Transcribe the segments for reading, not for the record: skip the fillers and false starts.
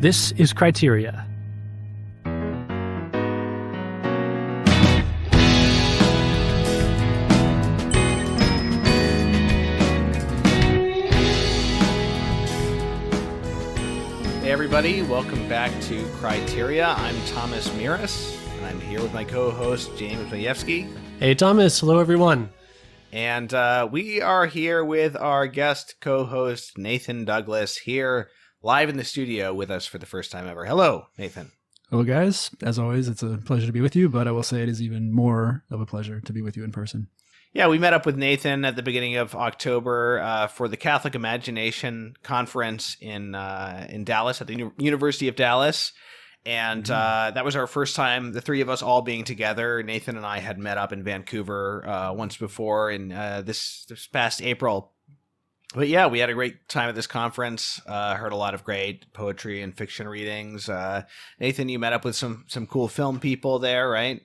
This is Criteria. Hey everybody, welcome back to Criteria. I'm Thomas Miras, and I'm here with my co-host James Majewski. Hey Thomas, hello everyone. And we are here with our guest co-host Nathan Douglas here live in the studio with us for the first time ever. Hello, Nathan. Hello guys. As always, it's a pleasure to be with you, but I will say it is even more of a pleasure to be with you in person. Yeah, we met up with Nathan at the beginning of October for the Catholic Imagination Conference in Dallas at the University of Dallas. And that was our first time, the three of us all being together. Nathan and I had met up in Vancouver once before in this past April. But yeah, we had a great time at this conference. Heard a lot of great poetry and fiction readings. Nathan, you met up with some cool film people there, right?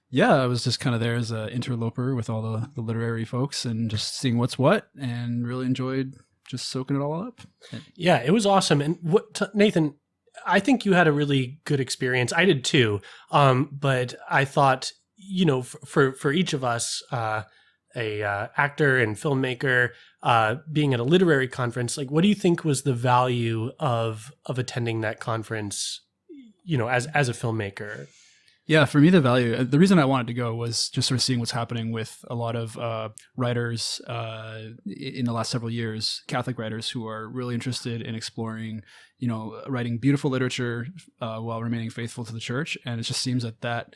Yeah, I was just kind of there as an interloper with all the literary folks and just seeing what's what, and really enjoyed just soaking it all up. Yeah, it was awesome. And Nathan, I think you had a really good experience. I did too. But I thought, for each of us, a actor and filmmaker, being at a literary conference, like, what do you think was the value of attending that conference, as a filmmaker? Yeah, for me, the reason I wanted to go was just sort of seeing what's happening with a lot of writers in the last several years, Catholic writers who are really interested in exploring, writing beautiful literature while remaining faithful to the church. And it just seems that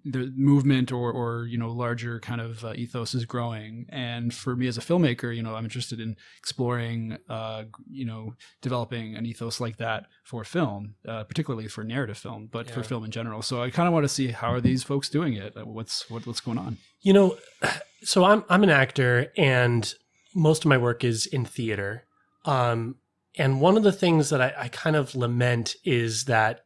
the movement or larger kind of ethos is growing. And for me as a filmmaker, I'm interested in exploring, developing an ethos like that for film, particularly for narrative film, but for film in general. So I kind of want to see, how are these folks doing it? What's going on? So I'm an actor, and most of my work is in theater. And one of the things that I kind of lament is that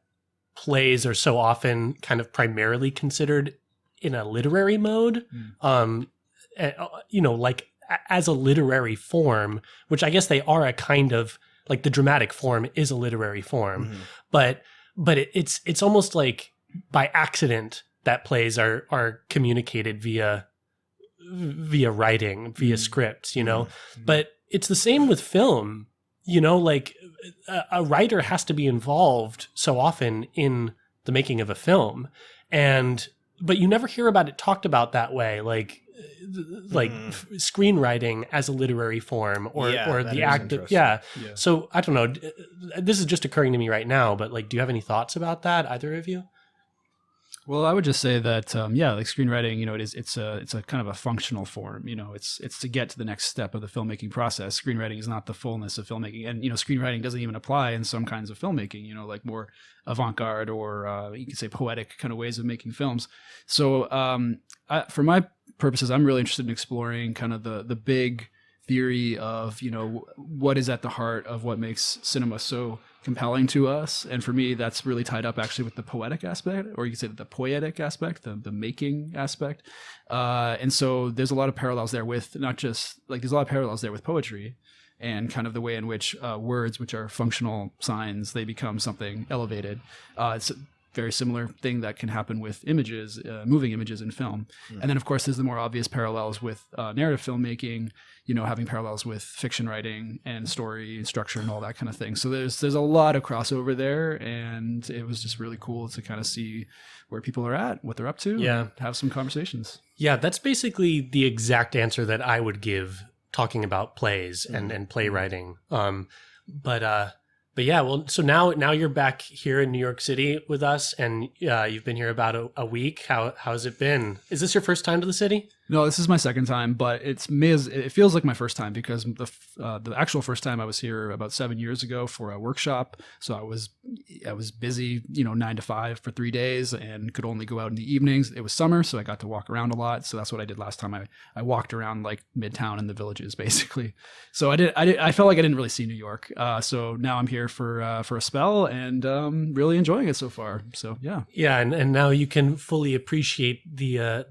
plays are so often kind of primarily considered in a literary mode, like as a literary form, which I guess they are a kind of, like, the dramatic form is a literary form, but it's almost like by accident that plays are communicated via writing, via scripts, but it's the same with film. Like a writer has to be involved so often in the making of a film, but you never hear about it talked about that way, like screenwriting as a literary form, or the act of, So I don't know. This is just occurring to me right now, but like, do you have any thoughts about that, either of you? Well, I would just say that, like screenwriting, it's a kind of a functional form. It's to get to the next step of the filmmaking process. Screenwriting is not the fullness of filmmaking, and screenwriting doesn't even apply in some kinds of filmmaking. Like more avant-garde or you could say poetic kind of ways of making films. So, for my purposes, I'm really interested in exploring kind of the big theory of what is at the heart of what makes cinema so compelling to us. And for me, that's really tied up actually with the poetic aspect, or you could say the poetic aspect, the making aspect. And so there's a lot of parallels there with there's a lot of parallels there with poetry and kind of the way in which words, which are functional signs, they become something elevated. It's a very similar thing that can happen with images, moving images in film. And then of course there's the more obvious parallels with narrative filmmaking, having parallels with fiction writing and story and structure and all that kind of thing. So there's a lot of crossover there, and it was just really cool to kind of see where people are at, what they're up to, and have some conversations. Yeah, that's basically the exact answer that I would give talking about plays and playwriting. But yeah, well, so now you're back here in New York City with us, and you've been here about a week. How's it been? Is this your first time to the city? No, this is my second time, but it feels like my first time because the actual first time I was here about 7 years ago for a workshop. So I was busy, 9 to 5 for 3 days and could only go out in the evenings. It was summer, so I got to walk around a lot. So that's what I did last time. I walked around like Midtown and the villages basically. So I felt like I didn't really see New York. So now I'm here for a spell and really enjoying it so far. So yeah. Yeah, and now you can fully appreciate the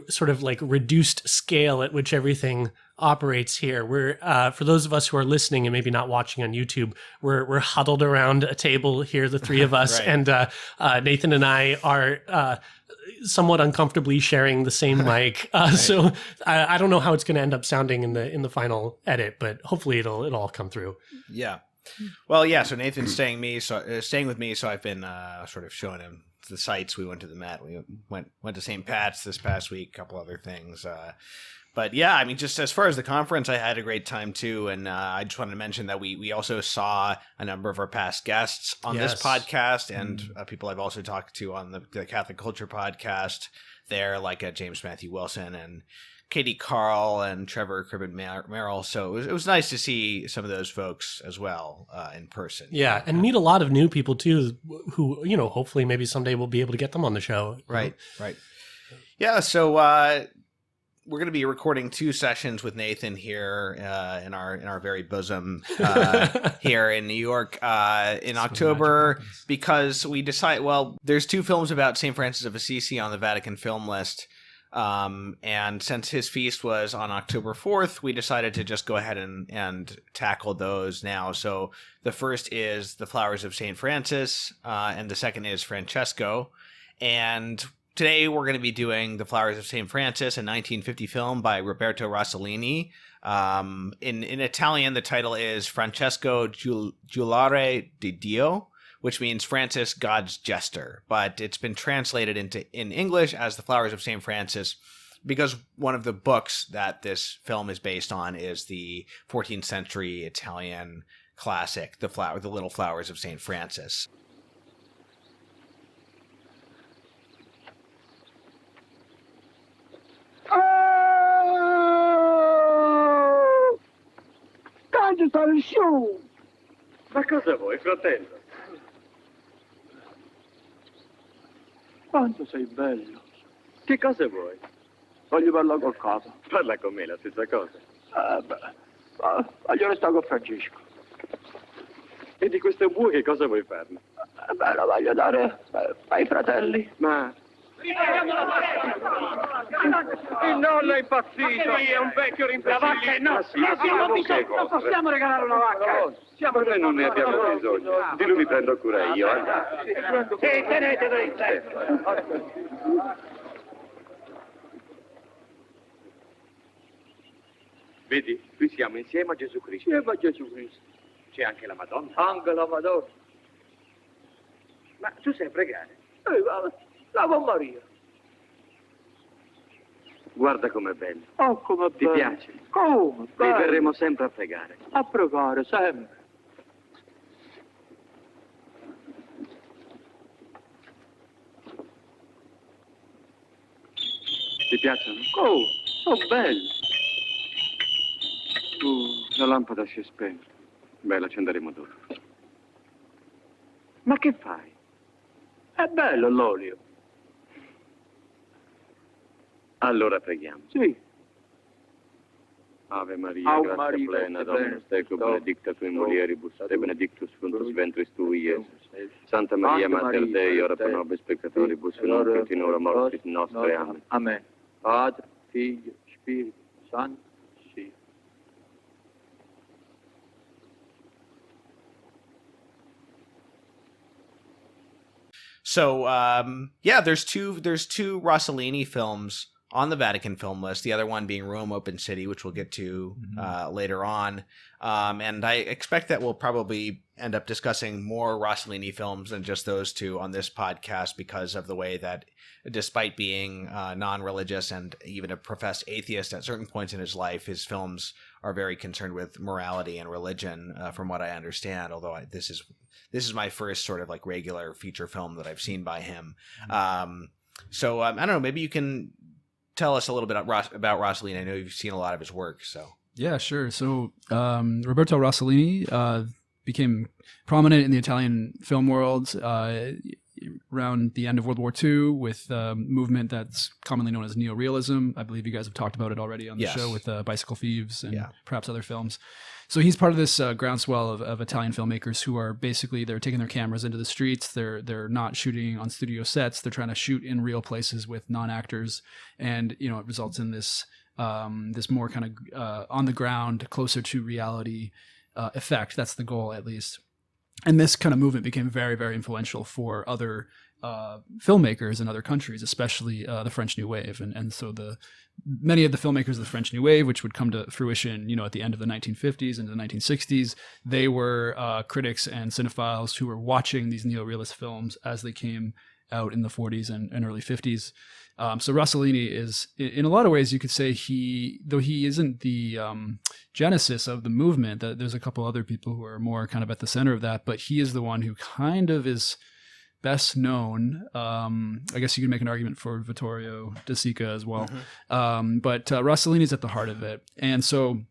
sort of like reduced scale at which everything operates here. We're for those of us who are listening and maybe not watching on YouTube, we're huddled around a table here, the three of us, Right. and Nathan and I are somewhat uncomfortably sharing the same mic. So I don't know how it's going to end up sounding in the final edit, but hopefully it'll all come through. Yeah. Well, yeah. So Nathan's staying with me. So I've been sort of showing him the sites. We went to the Met. We went to St. Pat's this past week. A couple other things. But yeah, I mean, just as far as the conference, I had a great time too. And I just wanted to mention that we also saw a number of our past guests on this podcast and people I've also talked to on the Catholic Culture podcast there, like James Matthew Wilson and Katie Carl and Trevor Cribbin Merrill. So it was nice to see some of those folks as well in person. Yeah, and meet a lot of new people too, who, hopefully maybe someday we'll be able to get them on the show. Right. Yeah, so we're going to be recording 2 sessions with Nathan here in our very bosom here in New York in October, because we decided, well, there's 2 films about St. Francis of Assisi on the Vatican film list. And since his feast was on October 4th, we decided to just go ahead and tackle those now. So the first is The Flowers of St. Francis, and the second is Francesco. And today we're going to be doing The Flowers of St. Francis, a 1950 film by Roberto Rossellini. In Italian, the title is Francesco Giullare di Dio, which means Francis, God's jester. But it's been translated in English as The Flowers of St. Francis because one of the books that this film is based on is the 14th century Italian classic, The Little Flowers of St. Francis. Canto sta su! Ma cosa vuoi, fratello? Quanto sei bello! Che cosa vuoi? Voglio parlare col capo. Parla con me, la stessa cosa. Voglio restare con Francesco. E di questo bue che cosa vuoi farne? Lo voglio dare ai fratelli. Ma... Il nonno è impazzito! Sì, è un vecchio rimpiazzito! La vacca è nostra! Non possiamo regalare una vacca! Per noi non ne abbiamo bisogno. Di lui mi prendo cura io. Sì, tenete dritto! Vedi, qui siamo insieme a Gesù Cristo. Insieme a Gesù Cristo. C'è anche la Madonna. Anche la Madonna. Ma tu sai pregare? L'Ave Maria. Guarda com'è bello. Oh, com'è Ti bello. piace? Come? Vi verremo sempre a pregare. A pregare, sempre. Ti piacciono? Oh, sono belli. La lampada si è spenta. Beh, la accenderemo dopo. Ma che fai? È bello l'olio. Allora preghiamo. Sì. Ave Maria, Ave grazia Maria, plena, grazia Dominus plena, tecum, benedicta tu in mulieribus, et benedictus fructus ventris tui, Iesus. Santa Maria, Mater Dei, ora pro nobis peccatoribus, nunc et in hora mortis nostre. Amen. Amen. Padre, Figlio, Spirito Santo. Sì. So yeah, there's two Rossellini films on the Vatican film list. The other one being Rome Open City, which we'll get to later on. And I expect that we'll probably end up discussing more Rossellini films than just those 2 on this podcast because of the way that, despite being non-religious and even a professed atheist at certain points in his life, his films are very concerned with morality and religion, from what I understand. Although this is my first sort of like regular feature film that I've seen by him. So I don't know, maybe you can tell us a little bit about Rossellini. I know you've seen a lot of his work, so. Yeah, sure. So Roberto Rossellini became prominent in the Italian film world around the end of World War II with a movement that's commonly known as neorealism. I believe you guys have talked about it already on the show with Bicycle Thieves and perhaps other films. So he's part of this groundswell of Italian filmmakers who are basically, they're taking their cameras into the streets. They're not shooting on studio sets. They're trying to shoot in real places with non-actors. And, it results in this this more kind of on the ground, closer to reality effect. That's the goal, at least. And this kind of movement became very, very influential for other filmmakers in other countries, especially the French New Wave. And so many of the filmmakers of the French New Wave, which would come to fruition, at the end of the 1950s and the 1960s, they were critics and cinephiles who were watching these neorealist films as they came out in the 40s and early 50s. So Rossellini is, in a lot of ways, you could say though he isn't the genesis of the movement, there's a couple other people who are more kind of at the center of that, but he is the one who kind of is best known. I guess you could make an argument for Vittorio De Sica as well. But Rossellini is at the heart of it. And so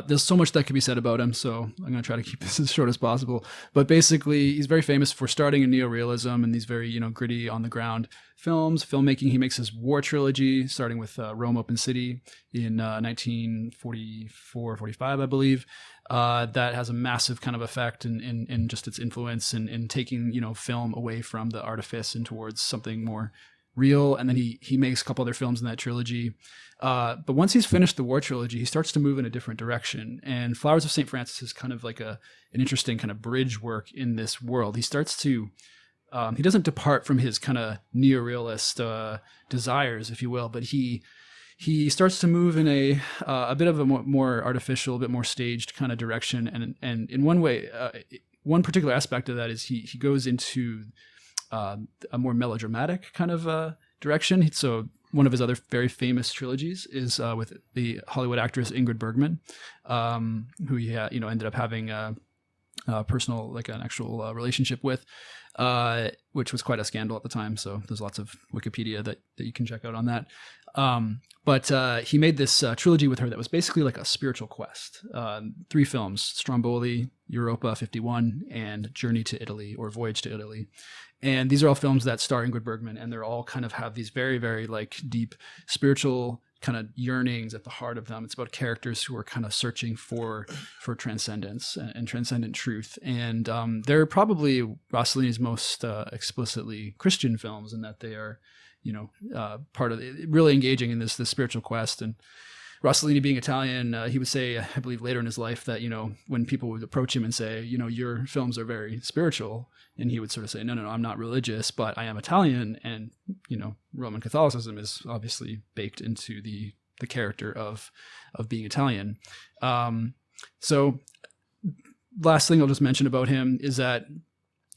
there's so much that could be said about him, so I'm going to try to keep this as short as possible. But basically, he's very famous for starting in neorealism and these very, gritty, on-the-ground filmmaking. He makes his war trilogy, starting with Rome Open City in 1944, 45, I believe. That has a massive kind of effect in just its influence in taking, film away from the artifice and towards something more real. And then he makes a couple other films in that trilogy. But once he's finished the war trilogy, he starts to move in a different direction. And Flowers of St. Francis is kind of like an interesting kind of bridge work in this world. He starts to, he doesn't depart from his kind of neorealist desires, if you will, but he starts to move in a bit of a more artificial, a bit more staged kind of direction. And in one way, one particular aspect of that is he goes into a more melodramatic kind of direction. So one of his other very famous trilogies is with the Hollywood actress Ingrid Bergman, who he ended up having a personal, like an actual relationship with, which was quite a scandal at the time. So there's lots of Wikipedia that you can check out on that. But he made this trilogy with her that was basically like a spiritual quest. 3 films: Stromboli, Europa 51, and Journey to Italy, or Voyage to Italy. And these are all films that star Ingrid Bergman, and they're all kind of have these very, very like deep spiritual kind of yearnings at the heart of them. It's about characters who are kind of searching for transcendence and transcendent truth. And they're probably Rossellini's most explicitly Christian films, in that they are, part of really engaging in this spiritual quest. And Rossellini, being Italian, he would say, I believe later in his life, that, when people would approach him and say, your films are very spiritual, and he would sort of say, no, I'm not religious, but I am Italian. And, Roman Catholicism is obviously baked into the character of being Italian. So last thing I'll just mention about him is that,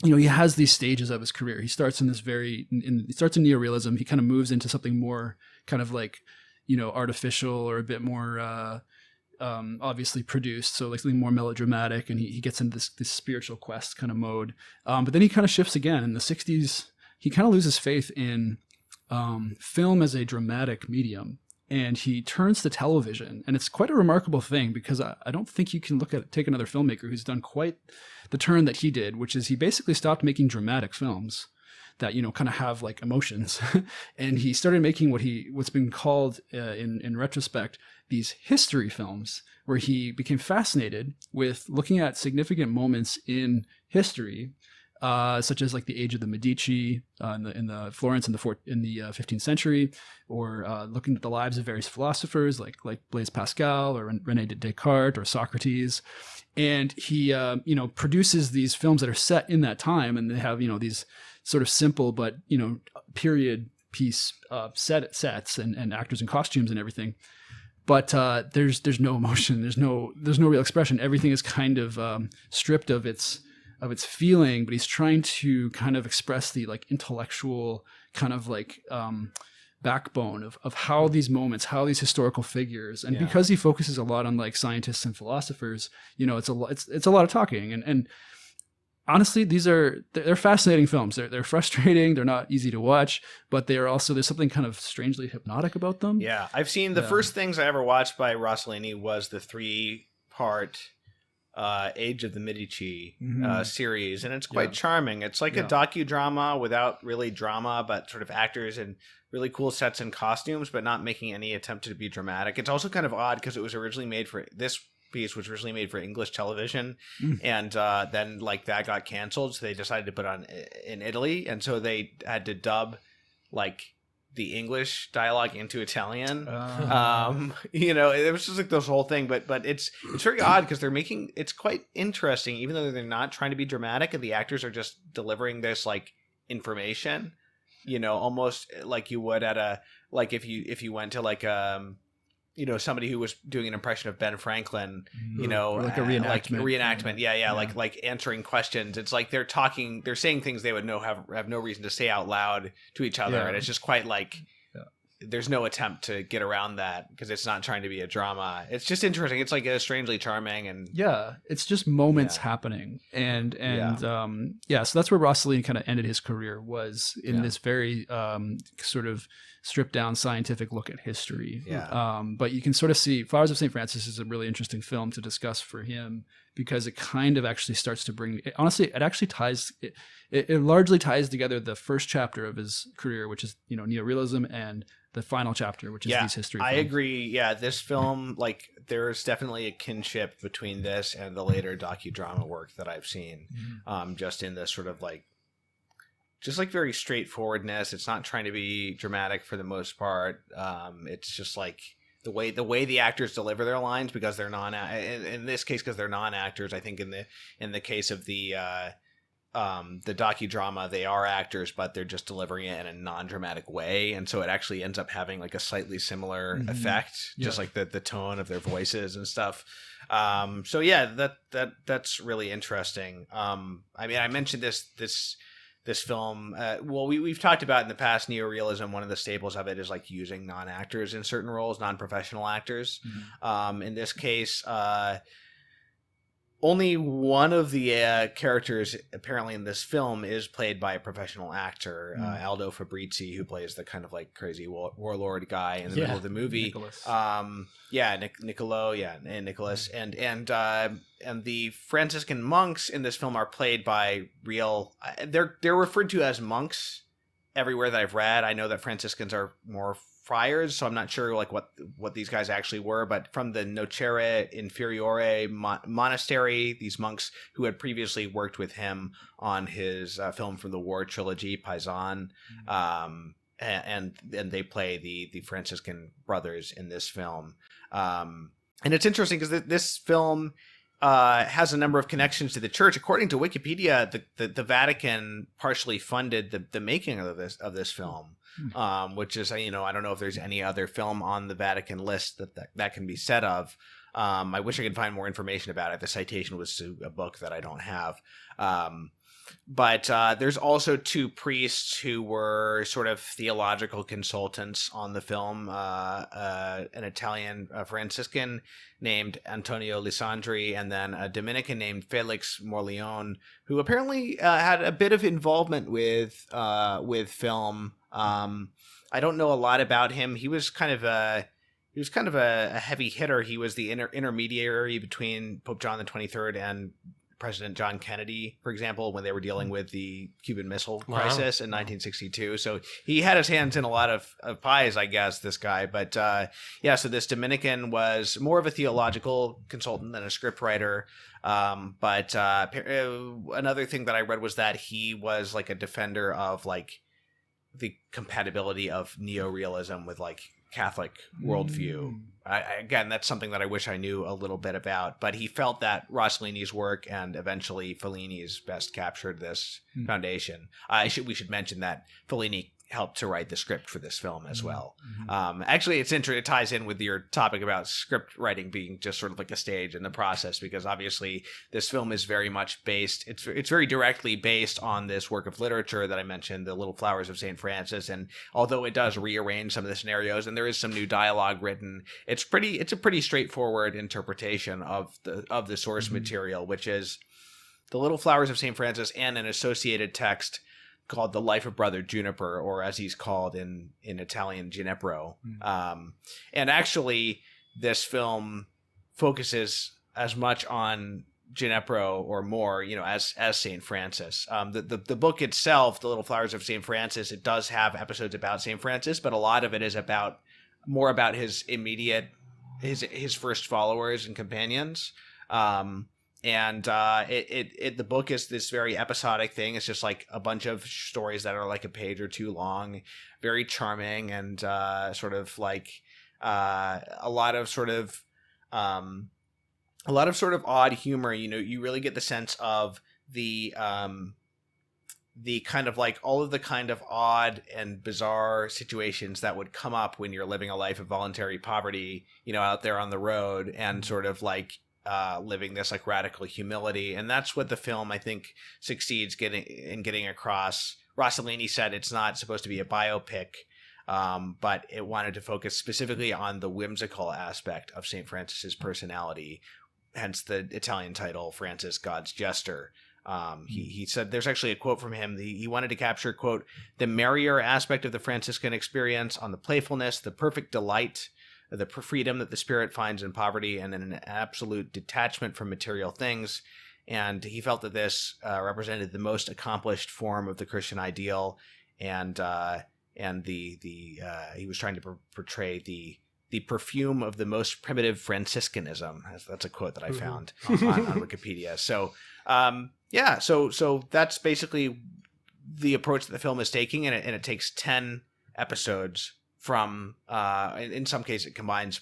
he has these stages of his career. He starts in this he starts in neorealism. He kind of moves into something more kind of like, artificial, or a bit more obviously produced, so like something more melodramatic, and he gets into this spiritual quest kind of mode. But then he kind of shifts again. In the 60s, he kind of loses faith in film as a dramatic medium, and he turns to television. And it's quite a remarkable thing, because I don't think you can take another filmmaker who's done quite the turn that he did, which is he basically stopped making dramatic films that, kind of have like emotions. And he started making what's been called in retrospect, these history films, where he became fascinated with looking at significant moments in history, such as like the age of the Medici in the Florence in the 15th century, or looking at the lives of various philosophers like Blaise Pascal or René Descartes or Socrates. And he produces these films that are set in that time, and they have these sort of simple but period piece sets and actors and costumes and everything. But there's no emotion, there's no real expression. Everything is kind of stripped of its feeling, but he's trying to kind of express the like intellectual kind of like backbone of how these moments, how these historical figures, and because he focuses a lot on like scientists and philosophers, it's a lot of talking. And honestly, they're fascinating films. They're frustrating. They're not easy to watch, but they are also, there's something kind of strangely hypnotic about them. Yeah, I've seen the first things I ever watched by Rossellini was the 3-part Age of the Medici series, and it's quite charming. It's like a docudrama without really drama, but sort of actors and really cool sets and costumes, but not making any attempt to be dramatic. It's also kind of odd because it was originally made for this piece, which was originally made for English television, and then like that got canceled, so they decided to put on in Italy, and so they had to dub like the English dialogue into Italian. It was just like this whole thing, but it's very odd because it's quite interesting, even though they're not trying to be dramatic and the actors are just delivering this like information, almost like you would at if you went to like somebody who was doing an impression of Ben Franklin, or like a reenactment. Yeah. Like answering questions. It's like they're saying things they would have no reason to say out loud to each other. And it's just quite like, there's no attempt to get around that because it's not trying to be a drama. It's just interesting. It's like strangely charming and it's just moments happening. And so that's where Rossellini kind of ended his career, was in this very sort of stripped down scientific look at history. But you can sort of see Flowers of St. Francis is a really interesting film to discuss for him because it kind of actually starts to bring, honestly, it actually ties, it largely ties together the first chapter of his career, which is, neorealism, and the final chapter, which is these history films. I agree. Yeah, this film, like, there's definitely a kinship between this and the later docudrama work that I've seen, just in this sort of like, just like very straightforwardness. It's not trying to be dramatic for the most part. It's just like the way the actors deliver their lines, because they're in this case, because they're non-actors. I think in the case of the docudrama, they are actors, but they're just delivering it in a non-dramatic way, and so it actually ends up having like a slightly similar effect, just like the tone of their voices and stuff. So yeah, that's really interesting. I mean, I mentioned this film. Well, we've talked about in the past neorealism. One of the staples of it is like using non-actors in certain roles, non-professional actors. In this case, only one of the characters apparently in this film is played by a professional actor, Aldo Fabrizi, who plays the kind of like crazy warlord guy in the middle of the movie. Nicholas. Nicholas, and the Franciscan monks in this film are played by real. They're referred to as monks everywhere that I've read. I know that Franciscans are more friars, so I'm not sure like what these guys actually were, but from the Nocere Inferiore monastery, these monks who had previously worked with him on his film from the war trilogy, Paisan, and they play the Franciscan brothers in this film. And it's interesting because this film has a number of connections to the church. According to Wikipedia, the Vatican partially funded the making of this film. Which is, I don't know if there's any other film on the Vatican list that can be said of. I wish I could find more information about it. The citation was to a book that I don't have. But there's also two priests who were sort of theological consultants on the film. An Italian Franciscan named Antonio Lisandri, and then a Dominican named Felix Morleone, who apparently had a bit of involvement with film. I don't know a lot about him. He was kind of a heavy hitter. He was the intermediary between Pope John the 23rd and President John Kennedy, for example, when they were dealing with the Cuban Missile Crisis in 1962. So he had his hands in a lot of pies, I guess, this guy. But so this Dominican was more of a theological consultant than a scriptwriter. But another thing that I read was that he was like a defender of like the compatibility of neorealism with like Catholic worldview. Again, that's something that I wish I knew a little bit about, but he felt that Rossellini's work and eventually Fellini's best captured this foundation. We should mention that Fellini helped to write the script for this film as well. Actually, it ties in with your topic about script writing being just sort of like a stage in the process, because obviously this film is very much based, it's very directly based on this work of literature that I mentioned, The Little Flowers of St. Francis. And although it does rearrange some of the scenarios and there is some new dialogue written, it's a pretty straightforward interpretation of the source material, which is The Little Flowers of St. Francis and an associated text called The Life of Brother Juniper, or as he's called in Italian, Ginepro. And actually, this film focuses as much on Ginepro or more, as St. Francis. The book itself, The Little Flowers of St. Francis, it does have episodes about St. Francis, but a lot of it is more about his immediate, his first followers and companions. the book is this very episodic thing. It's just like a bunch of stories that are like a page or two long, very charming, and sort of like a lot of sort of odd humor. You know, you really get the sense of the kind of like all of the kind of odd and bizarre situations that would come up when you're living a life of voluntary poverty, you know, out there on the road, and sort of like living this like radical humility. And that's what the film, I think, succeeds getting across. Rossellini said it's not supposed to be a biopic, but it wanted to focus specifically on the whimsical aspect of St. Francis's personality, hence the Italian title, Francis, God's Jester. He said, there's actually a quote from him. He wanted to capture, quote, the merrier aspect of the Franciscan experience, on the playfulness, the perfect delight, the freedom that the spirit finds in poverty, and an absolute detachment from material things. And he felt that this represented the most accomplished form of the Christian ideal, and he was trying to portray the perfume of the most primitive Franciscanism. That's a quote that I found on Wikipedia. So so that's basically the approach that the film is taking, and it takes 10 episodes from in some cases it combines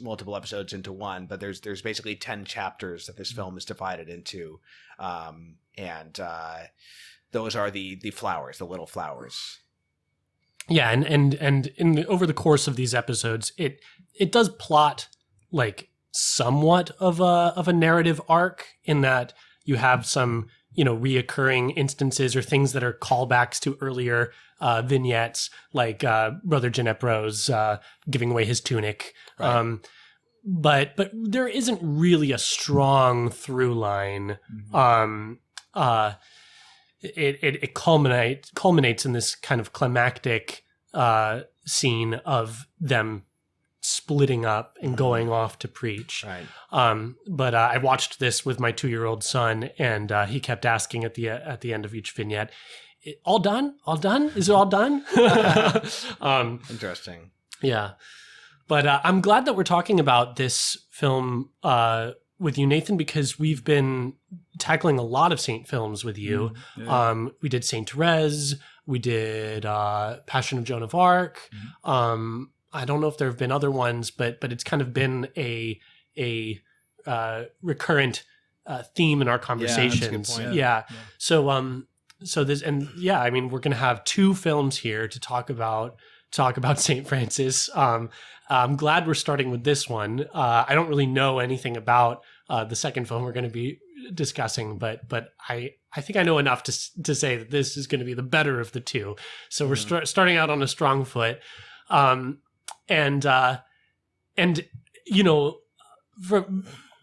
multiple episodes into one, but there's basically 10 chapters that this film is divided into, and those are the flowers, the little flowers. Yeah, and over the course of these episodes, it does plot like somewhat of a narrative arc, in that you have some, you know, reoccurring instances or things that are callbacks to earlier vignettes, like Brother Juniper's giving away his tunic. Right. But there isn't really a strong through line. It culminates in this kind of climactic scene of them splitting up and going off to preach. Right. But I watched this with my 2-year-old son, and he kept asking at the end of each vignette, all done? All done? Is it all done? Interesting. Yeah. But I'm glad that we're talking about this film with you, Nathan, because we've been tackling a lot of Saint films with you. Yeah. We did Saint Therese. We did Passion of Joan of Arc. I don't know if there have been other ones, but it's kind of been a recurrent theme in our conversations. Yeah, that's a good point. Yeah. So this, and yeah, I mean, we're going to have 2 films here to talk about St. Francis. I'm glad we're starting with this one. I don't really know anything about the second film we're going to be discussing, but I think I know enough to say that this is going to be the better of the 2. So we're starting out on a strong foot. And you know,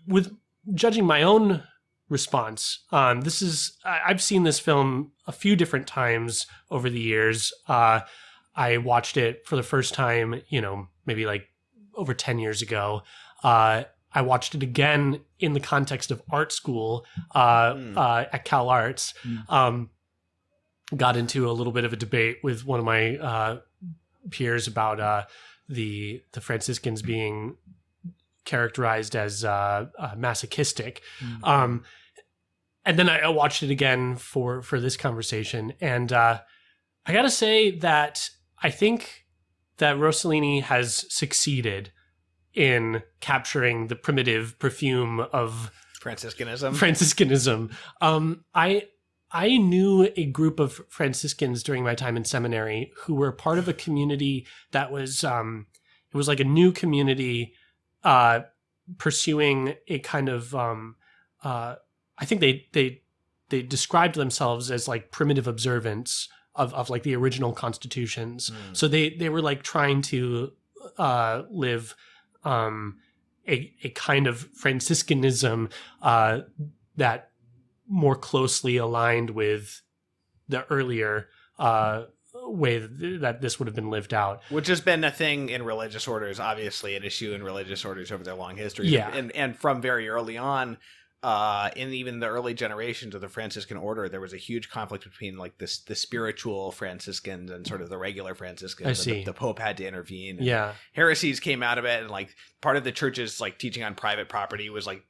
with judging my own response, I've seen this film a few different times over the years. I watched it for the first time, you know, maybe like over 10 years ago. I watched it again in the context of art school at Cal Arts. Got into a little bit of a debate with one of my peers about the Franciscans being characterized as masochistic. And then I watched it again for this conversation. And I got to say that I think that Rossellini has succeeded in capturing the primitive perfume of Franciscanism. I knew a group of Franciscans during my time in seminary who were part of a community that was, it was like a new community pursuing a kind of, I think they described themselves as like primitive observance of like the original constitutions. So they were like trying to live a kind of Franciscanism that more closely aligned with the earlier way that this would have been lived out. Which has been a thing in religious orders, obviously an issue in religious orders over their long history. Yeah. And from very early on, in even the early generations of the Franciscan order, there was a huge conflict between like the spiritual Franciscans and sort of the regular Franciscans. I see. The Pope had to intervene. And Yeah. heresies came out of it, and like part of the church's like teaching on private property was like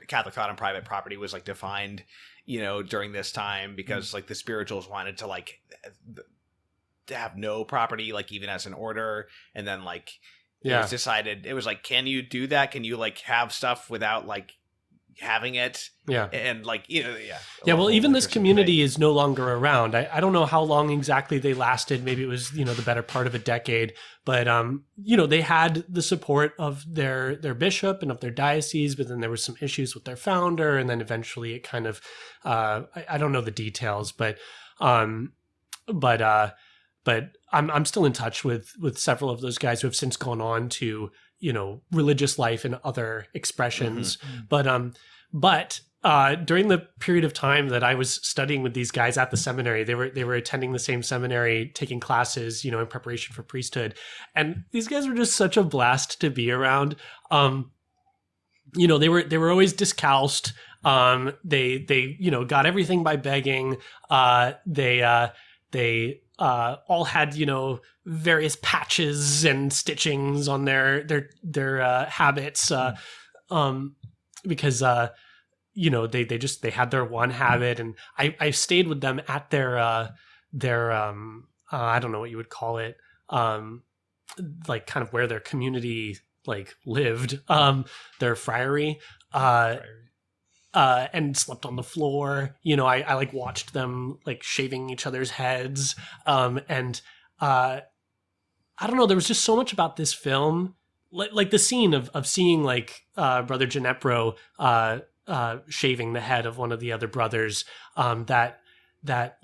Catholic thought on private property was like defined, during this time because like the spirituals wanted to like to have no property, like even as an order, and then like it was decided, it was like, can you do that? Can you like have stuff without like having it? And like well, even this community is no longer around. I don't know how long exactly they lasted. Maybe it was the better part of a decade, but they had the support of their bishop and of their diocese, but then there was some issues with their founder, and then eventually it kind of I don't know the details, but I'm still in touch with several of those guys who have since gone on to religious life and other expressions. But during the period of time that I was studying with these guys at the seminary, they were attending the same seminary, taking classes, in preparation for priesthood, and these guys were just such a blast to be around. They were always discalced. They got everything by begging. They all had various patches and stitchings on their habits because they had their one habit, and I stayed with them at their I don't know what you would call it, like kind of where their community like lived, their friary. And slept on the floor. I like watched them like shaving each other's heads. And I don't know, there was just so much about this film, like the scene of seeing like Brother Juniper shaving the head of one of the other brothers, that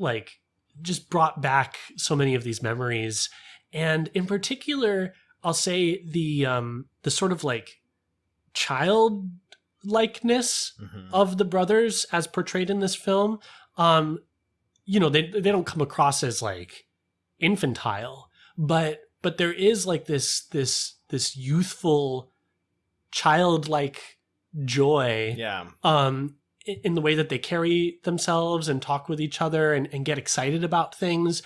like just brought back so many of these memories. And in particular, I'll say the sort of like child likeness of the brothers as portrayed in this film. They don't come across as like infantile, but there is like this youthful childlike joy in the way that they carry themselves and talk with each other and get excited about things.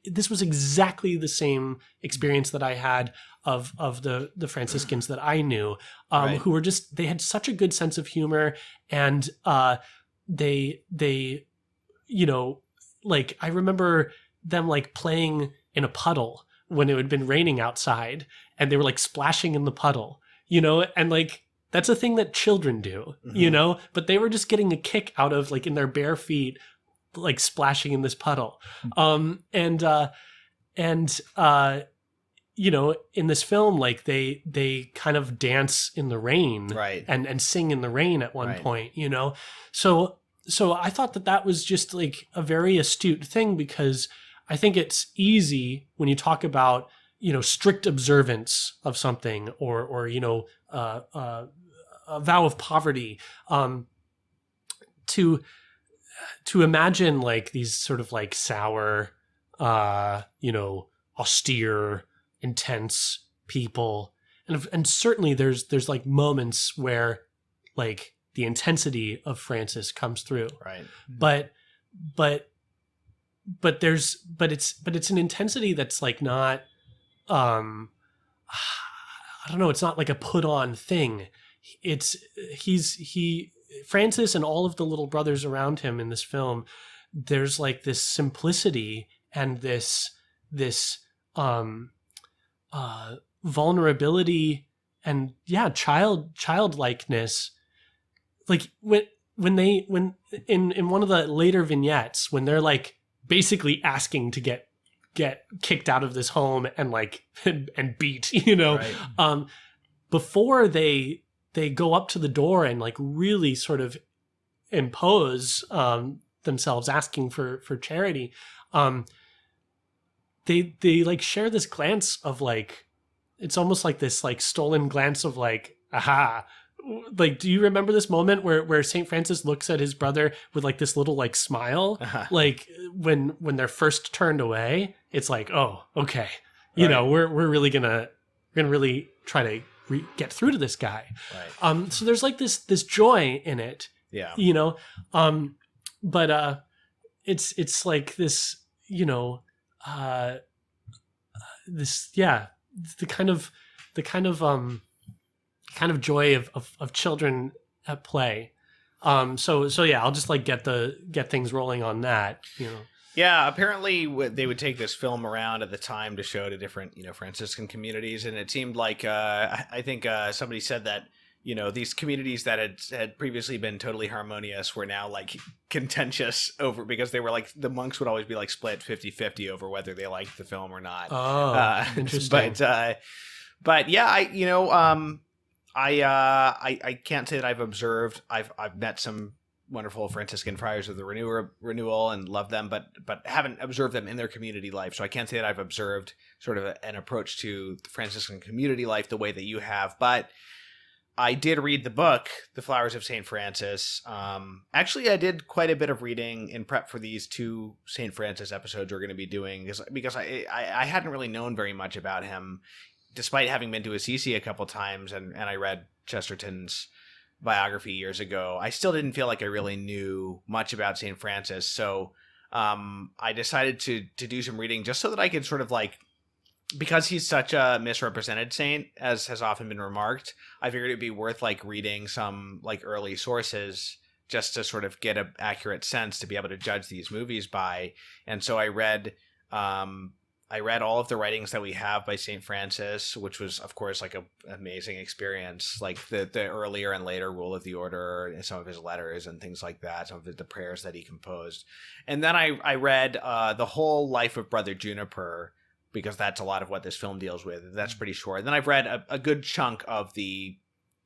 This was exactly the same experience that I had of the Franciscans that I knew, who were they had such a good sense of humor, and they like I remember them like playing in a puddle when it had been raining outside, and they were like splashing in the puddle, and like that's a thing that children do, but they were just getting a kick out of like in their bare feet, like splashing in this puddle. In this film, like they kind of dance in the rain, right, and sing in the rain at one point, So I thought that was just like a very astute thing, because I think it's easy when you talk about strict observance of something or a vow of poverty, to imagine like these sort of like sour, austere, intense people, and certainly there's like moments where like the intensity of Francis comes through, right? But it's an intensity that's like not, I don't know, it's not like a put on thing. Francis and all of the little brothers around him in this film, there's like this simplicity and this vulnerability and childlikeness. Like when in one of the later vignettes, when they're like basically asking to get kicked out of this home and like and beat, right. Before they go up to the door and like really sort of impose themselves, asking for charity, they like share this glance of like, it's almost like this like stolen glance of like, aha. Like, do you remember this moment where St. Francis looks at his brother with like this little like smile, like when they're first turned away? It's like, oh, okay, we're really gonna really try to get through to this guy. Right. So there's like this joy in it, Yeah. you know, but it's like this, you know, this, yeah, the kind of joy of children at play. So yeah, I'll just like get things rolling on that, you know. Yeah, apparently they would take this film around at the time to show to different, Franciscan communities, and it seemed like I think somebody said that, these communities that had previously been totally harmonious were now like contentious over, because they were like, the monks would always be like split 50-50 over whether they liked the film or not. Oh, interesting. But yeah, I can't say that I've met some wonderful Franciscan friars of the renewal and love them, but haven't observed them in their community life. So I can't say that I've observed sort of an approach to the Franciscan community life the way that you have. But I did read the book, The Flowers of St. Francis. Actually, I did quite a bit of reading in prep for these 2 St. Francis episodes we're going to be doing, because I hadn't really known very much about him, despite having been to Assisi a couple times, and I read Chesterton's biography years ago. I still didn't feel like I really knew much about St. Francis. So I decided to do some reading just so that I could sort of like, because he's such a misrepresented saint, as has often been remarked, I figured it'd be worth like reading some like early sources just to sort of get an accurate sense to be able to judge these movies by. And so I read all of the writings that we have by St. Francis, which was, of course, like an amazing experience, like the earlier and later Rule of the Order, and some of his letters and things like that, some of the prayers that he composed. And then I read the whole Life of Brother Juniper, because that's a lot of what this film deals with. That's pretty short. And then I've read a good chunk of the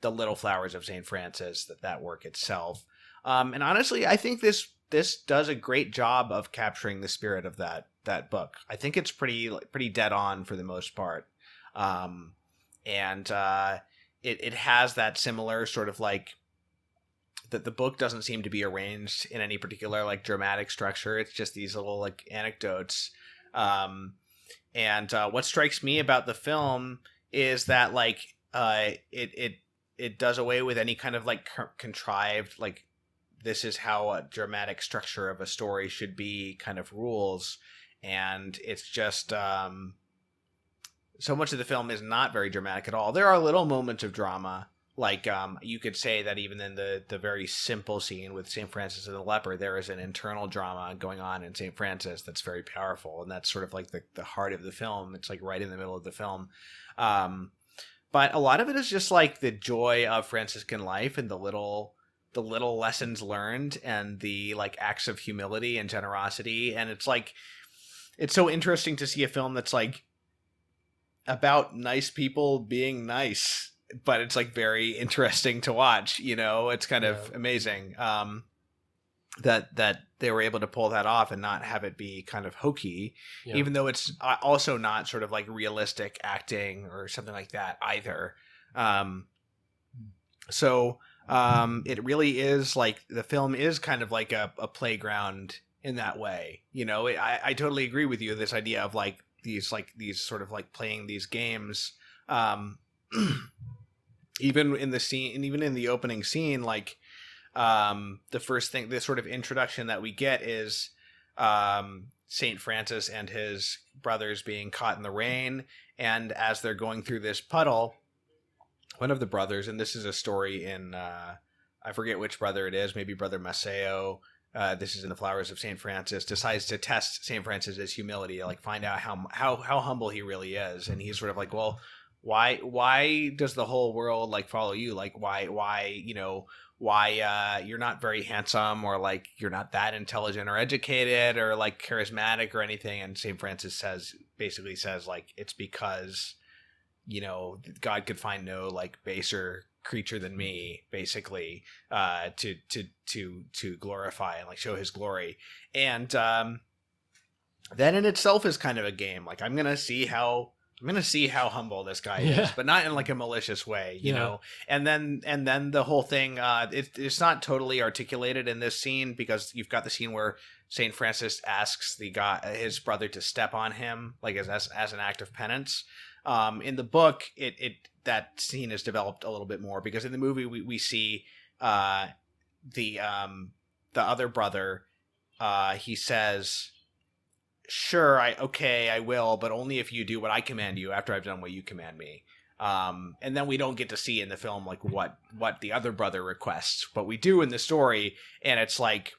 Little Flowers of St. Francis, that work itself. And honestly, I think this does a great job of capturing the spirit of that book. I think it's pretty dead on for the most part. And it has that similar sort of like, that the book doesn't seem to be arranged in any particular like dramatic structure. It's just these little like anecdotes. And what strikes me about the film is that like it does away with any kind of like contrived, like, this is how a dramatic structure of a story should be kind of rules. And it's just so much of the film is not very dramatic at all. There are little moments of drama, like you could say that even in the very simple scene with St. Francis and the leper, there is an internal drama going on in St. Francis that's very powerful, and that's sort of like the heart of the film. It's like right in the middle of the film. But a lot of it is just like the joy of Franciscan life and the little lessons learned and the like acts of humility and generosity. And it's like, it's so interesting to see a film that's like about nice people being nice, but it's like very interesting to watch, it's kind of amazing that they were able to pull that off and not have it be kind of hokey, even though it's also not sort of like realistic acting or something like that either. So it really is like, the film is kind of like a playground in that way. I totally agree with you. This idea of like these sort of like playing these games, even in the scene, and even in the opening scene, like the first thing, the sort of introduction that we get is Saint Francis and his brothers being caught in the rain, and as they're going through this puddle, one of the brothers, and this is a story in I forget which brother it is, maybe Brother Maceo, this is in The Flowers of St. Francis, decides to test St. Francis's humility, like find out how humble he really is. And he's sort of like, well, why does the whole world like follow you? Like why you're not very handsome, or like you're not that intelligent or educated or like charismatic or anything. And St. Francis basically says like, it's because, God could find no like baser creature than me, basically, to glorify and like show his glory. And that in itself is kind of a game. Like, I'm gonna see how humble this guy is, but not in like a malicious way, you know. And then the whole thing, it's not totally articulated in this scene, because you've got the scene where Saint Francis asks his brother to step on him, like as an act of penance. In the book, that scene is developed a little bit more, because in the movie we see the other brother, he says, sure, I will, but only if you do what I command you after I've done what you command me. And then we don't get to see in the film like what the other brother requests, but we do in the story. And it's like,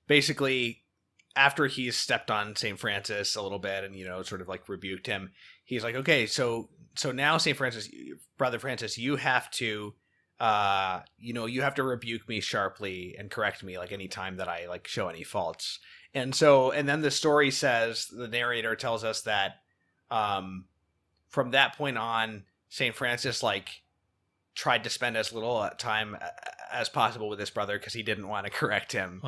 basically after he's stepped on St. Francis a little bit and, sort of like rebuked him, he's like, okay, so now St. Francis, Brother Francis, you have to, you have to rebuke me sharply and correct me like any time that I like show any faults. And then the story says, the narrator tells us that, from that point on, St. Francis like tried to spend as little time as possible with his brother, because he didn't want to correct him,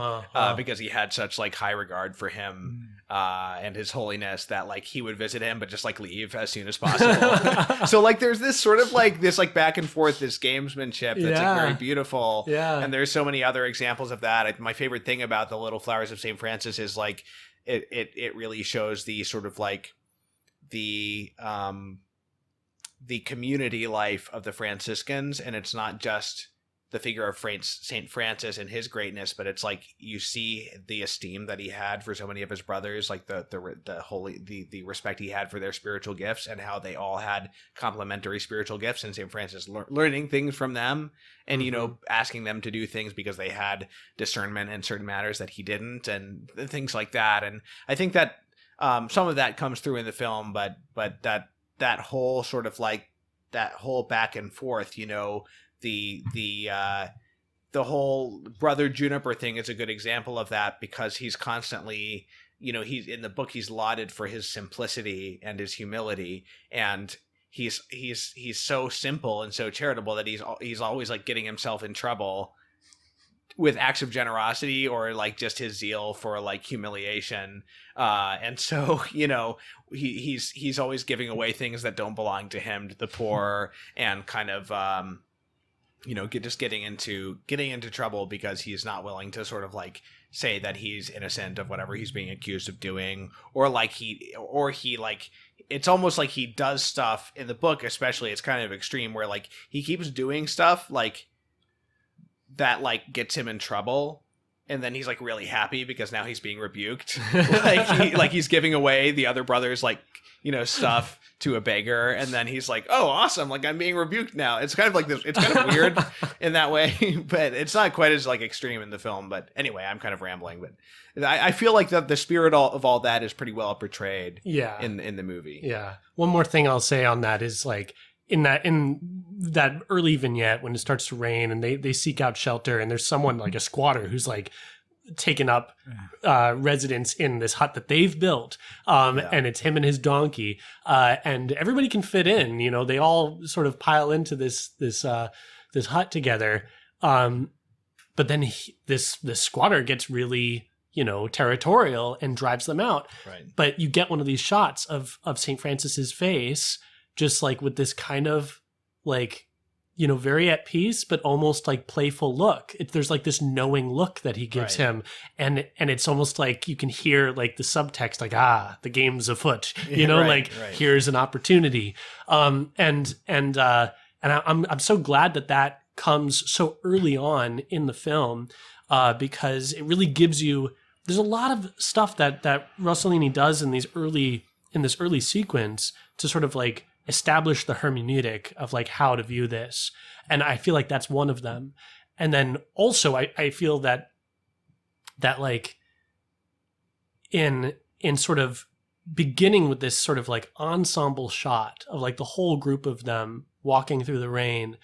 because he had such like high regard for him and his holiness, that like he would visit him but just like leave as soon as possible. So like there's this sort of like this like back and forth, this gamesmanship that's like very beautiful. Yeah. And there's so many other examples of that. My favorite thing about the Little Flowers of St. Francis is like it really shows the sort of like the community life of the Franciscans, and it's not just the figure of Saint Francis and his greatness, but it's like you see the esteem that he had for so many of his brothers, like the respect he had for their spiritual gifts, and how they all had complementary spiritual gifts, and Saint Francis learning things from them, and asking them to do things because they had discernment in certain matters that he didn't, and things like that. And I think that some of that comes through in the film, but that whole sort of like that whole back and forth, the whole Brother Juniper thing is a good example of that, because he's constantly, he's in the book, he's lauded for his simplicity and his humility, and he's so simple and so charitable that he's always like getting himself in trouble with acts of generosity, or like just his zeal for like humiliation. And so, he's always giving away things that don't belong to him, to the poor, and kind of, just getting into trouble because he's not willing to sort of like say that he's innocent of whatever he's being accused of doing, or he like, it's almost like he does stuff in the book, especially, it's kind of extreme, where like he keeps doing stuff like that like gets him in trouble, and then he's like really happy because now he's being rebuked. He's giving away the other brother's like stuff to a beggar, and then he's like, oh awesome, like I'm being rebuked now. It's kind of like this, it's kind of weird in that way, but it's not quite as like extreme in the film. But anyway, I'm kind of rambling, but I feel like the spirit of all that is pretty well portrayed in the movie. Yeah. One more thing I'll say on that is like, in that early vignette when it starts to rain and they seek out shelter, and there's someone like a squatter who's like taken up residence in this hut that they've built, and it's him and his donkey, and everybody can fit in, they all sort of pile into this hut together, but then this squatter gets really territorial and drives them out. Right. But you get one of these shots of St. Francis's face, just like with this kind of like, very at peace, but almost like playful look. There's like this knowing look that he gives him. And it's almost like you can hear like the subtext, like, the game's afoot, here's an opportunity. And I'm so glad that comes so early on in the film, because it really gives you, there's a lot of stuff that Rossellini does in this early sequence to sort of like establish the hermeneutic of like how to view this. And I feel like that's one of them. And then also I feel that like in sort of beginning with this sort of like ensemble shot of like the whole group of them walking through the rain,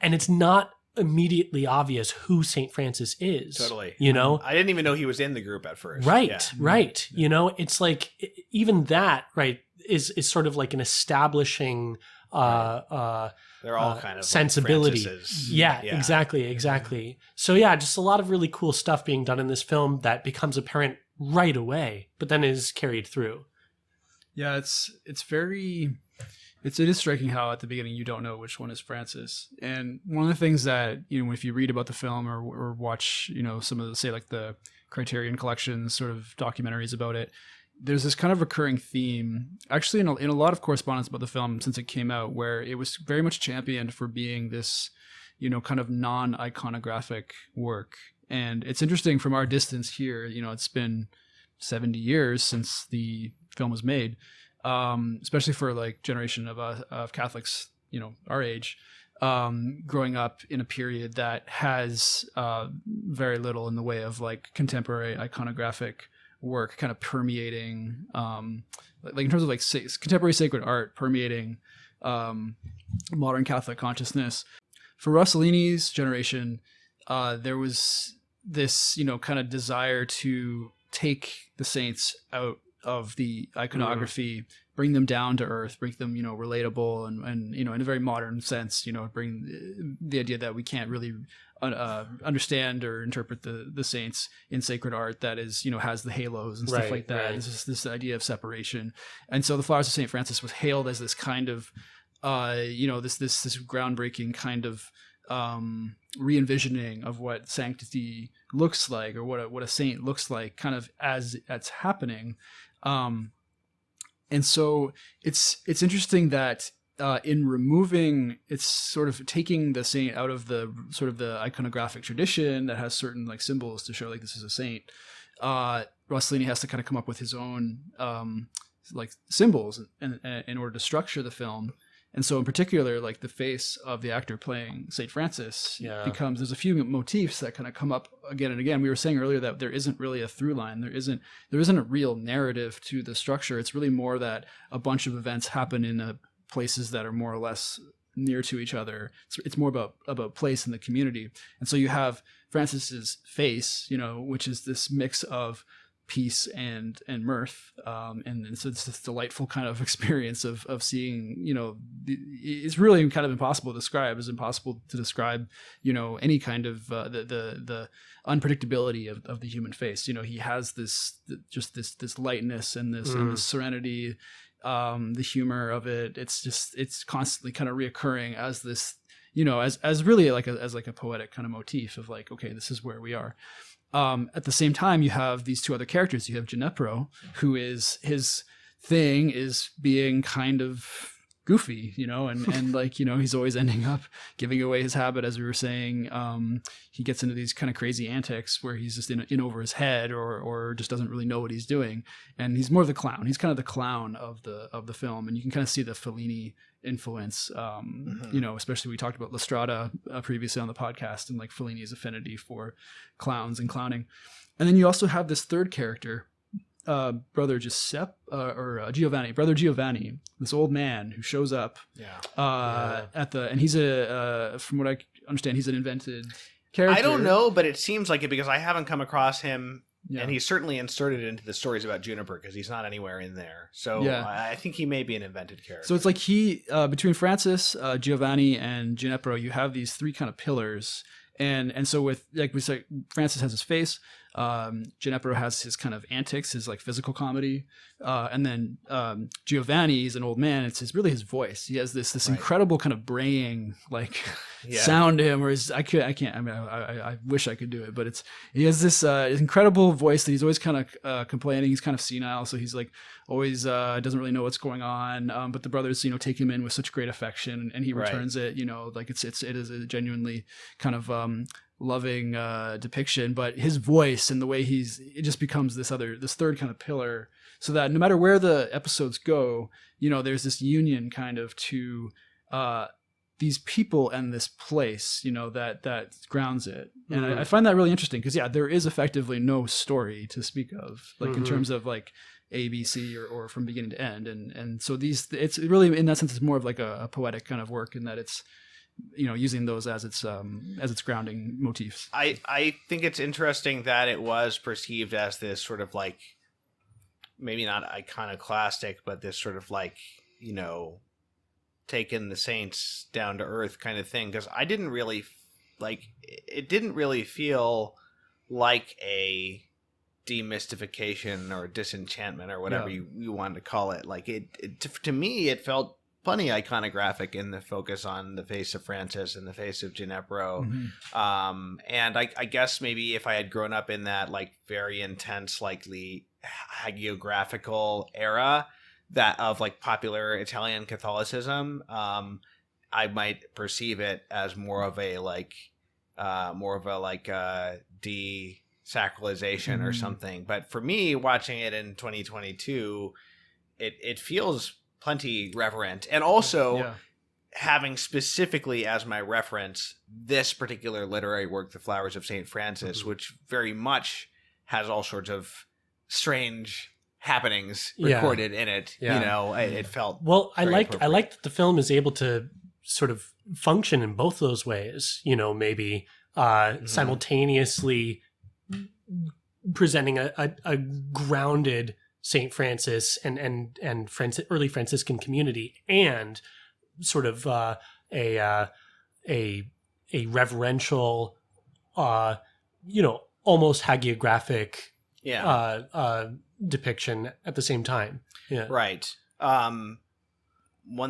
and it's not immediately obvious who St. Francis is. Totally. I didn't even know he was in the group at first. Right. Yeah. Right. Yeah. It's like even that, right, is sort of like an establishing they're all kind of sensibility. Like yeah, exactly. So just a lot of really cool stuff being done in this film that becomes apparent right away, but then is carried through. Yeah, it is striking how at the beginning you don't know which one is Francis. And one of the things that, if you read about the film or watch, some of the, say like the Criterion Collection's sort of documentaries about it, there's this kind of recurring theme, actually, in a lot of correspondence about the film since it came out, where it was very much championed for being this, kind of non-iconographic work. And it's interesting from our distance here, it's been 70 years since the film was made, especially for like generation of Catholics, our age, growing up in a period that has very little in the way of like contemporary iconographic work kind of permeating, like in terms of like contemporary sacred art permeating modern Catholic consciousness. For Rossellini's generation, there was this, kind of desire to take the saints out of the iconography, bring them down to earth, make them, relatable and, in a very modern sense, bring the idea that we can't really understand or interpret the saints in sacred art that is, has the halos and stuff like that. This idea of separation. And so the Flowers of St. Francis was hailed as this kind of, this groundbreaking kind of re-envisioning of what sanctity looks like, or what a saint looks like, kind of as that's happening. And so it's interesting that in removing, it's sort of taking the saint out of the sort of the iconographic tradition that has certain like symbols to show like this is a saint. Rossellini has to kind of come up with his own like symbols in order to structure the film. And so in particular, like the face of the actor playing St. Francis becomes, there's a few motifs that kind of come up again and again. We were saying earlier that there isn't really a through line. There isn't a real narrative to the structure. It's really more that a bunch of events happen in places that are more or less near to each other. It's more about place in the community. And so you have Francis's face, which is this mix of peace and mirth, and so it's this delightful kind of experience of seeing, it's really kind of impossible to describe. It's impossible to describe, any kind of the unpredictability of the human face. He has this lightness and this serenity, the humor of it. It's constantly kind of reoccurring as this, as really like a poetic kind of motif of like, okay, this is where we are. At the same time, you have these two other characters. You have Juniper, who is, his thing is being kind of goofy, and like, he's always ending up giving away his habit, as we were saying. He gets into these kind of crazy antics where he's just in over his head or just doesn't really know what he's doing. And he's more of the clown. He's kind of the clown of the film. And you can kind of see the Fellini influence, especially we talked about La Strada previously on the podcast, and like Fellini's affinity for clowns and clowning. And then you also have this third character, Brother Giovanni, this old man who shows up and he's from what I understand, he's an invented character. I don't know, but it seems like it because I haven't come across him. Yeah. And he's certainly inserted into the stories about Juniper because he's not anywhere in there. So I think he may be an invented character. So it's like between Francis, Giovanni, and Juniper, you have these three kind of pillars. And so with, like we said, Francis has his face, Juniper has his kind of antics, his like physical comedy, and then Giovanni is an old man. It's really his voice. He has this incredible kind of braying like sound to him, where I can't. I mean, I wish I could do it, but he has this incredible voice that he's always kind of complaining. He's kind of senile, so he's like always doesn't really know what's going on. But the brothers, take him in with such great affection, and he returns it. Like it is a genuinely kind of loving depiction. But his voice and the way it just becomes this third kind of pillar, so that no matter where the episodes go, there's this union kind of to these people and this place, that grounds it. And I find that really interesting because there is effectively no story to speak of, like in terms of like A, B, C, or from beginning to end. And so it's really, in that sense, it's more of like a poetic kind of work, in that it's, using those as its grounding motifs. I think it's interesting that it was perceived as this sort of like, maybe not iconoclastic, but this sort of like, taking the saints down to earth kind of thing. Because it didn't really feel like a demystification or disenchantment or whatever you wanted to call it. Like to me, it felt plenty iconographic in the focus on the face of Francis and the face of Juniper. And I guess maybe if I had grown up in that like very intense, likely hagiographical era that of like popular Italian Catholicism, I might perceive it as more of a desacralization or something. But for me, watching it in 2022, it feels plenty reverent, and also having specifically as my reference this particular literary work, The Flowers of St. Francis, which very much has all sorts of strange happenings recorded in it. You know, it felt I like that the film is able to sort of function in both those ways. You know, maybe simultaneously presenting a grounded St. Francis and early Franciscan community, and sort of a reverential, you know, almost hagiographic depiction at the same time. Yeah. Right. One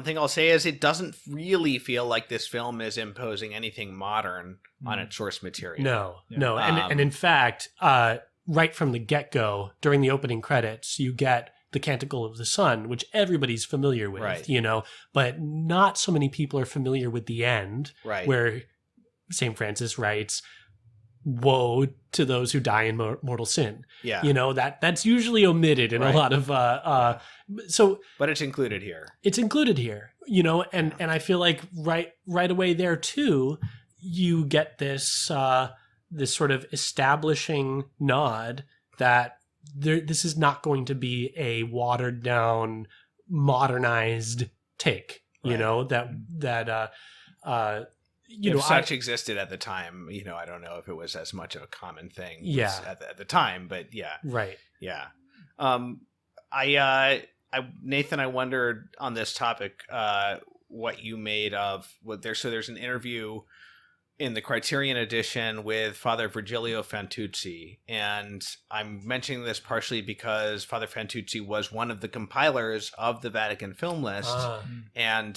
thing I'll say is it doesn't really feel like this film is imposing anything modern on its source material. No. And in fact, right from the get-go, during the opening credits, you get the Canticle of the Sun, which everybody's familiar with, you know, but not so many people are familiar with the end, where St. Francis writes, "Woe to those who die in mortal sin." Yeah. You know, that's usually omitted in a lot of but it's included here. It's included here, you know, and I feel like right away there too, you get this this sort of establishing nod that this is not going to be a watered down, modernized take, you know, if such existed at the time, you know, I don't know if it was as much of a common thing at the time, but Nathan, I wondered on this topic what you made of there's an interview in the Criterion edition with Father Virgilio Fantuzzi, and I'm mentioning this partially because Father Fantuzzi was one of the compilers of the Vatican film list, and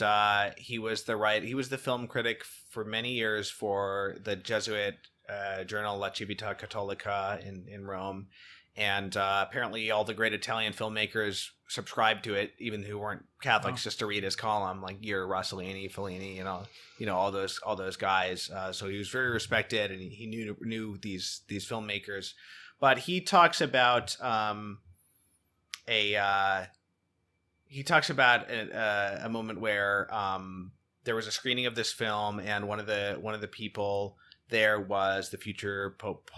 he was the film critic for many years for the Jesuit journal La Civita Cattolica in Rome, and apparently all the great Italian filmmakers subscribed to it, even who weren't Catholics, just to read his column, like your Rossellini, Fellini, and all, you know, all those guys. So he was very respected, and he knew these filmmakers. But he talks about a moment where there was a screening of this film, and one of the people there was the future Pope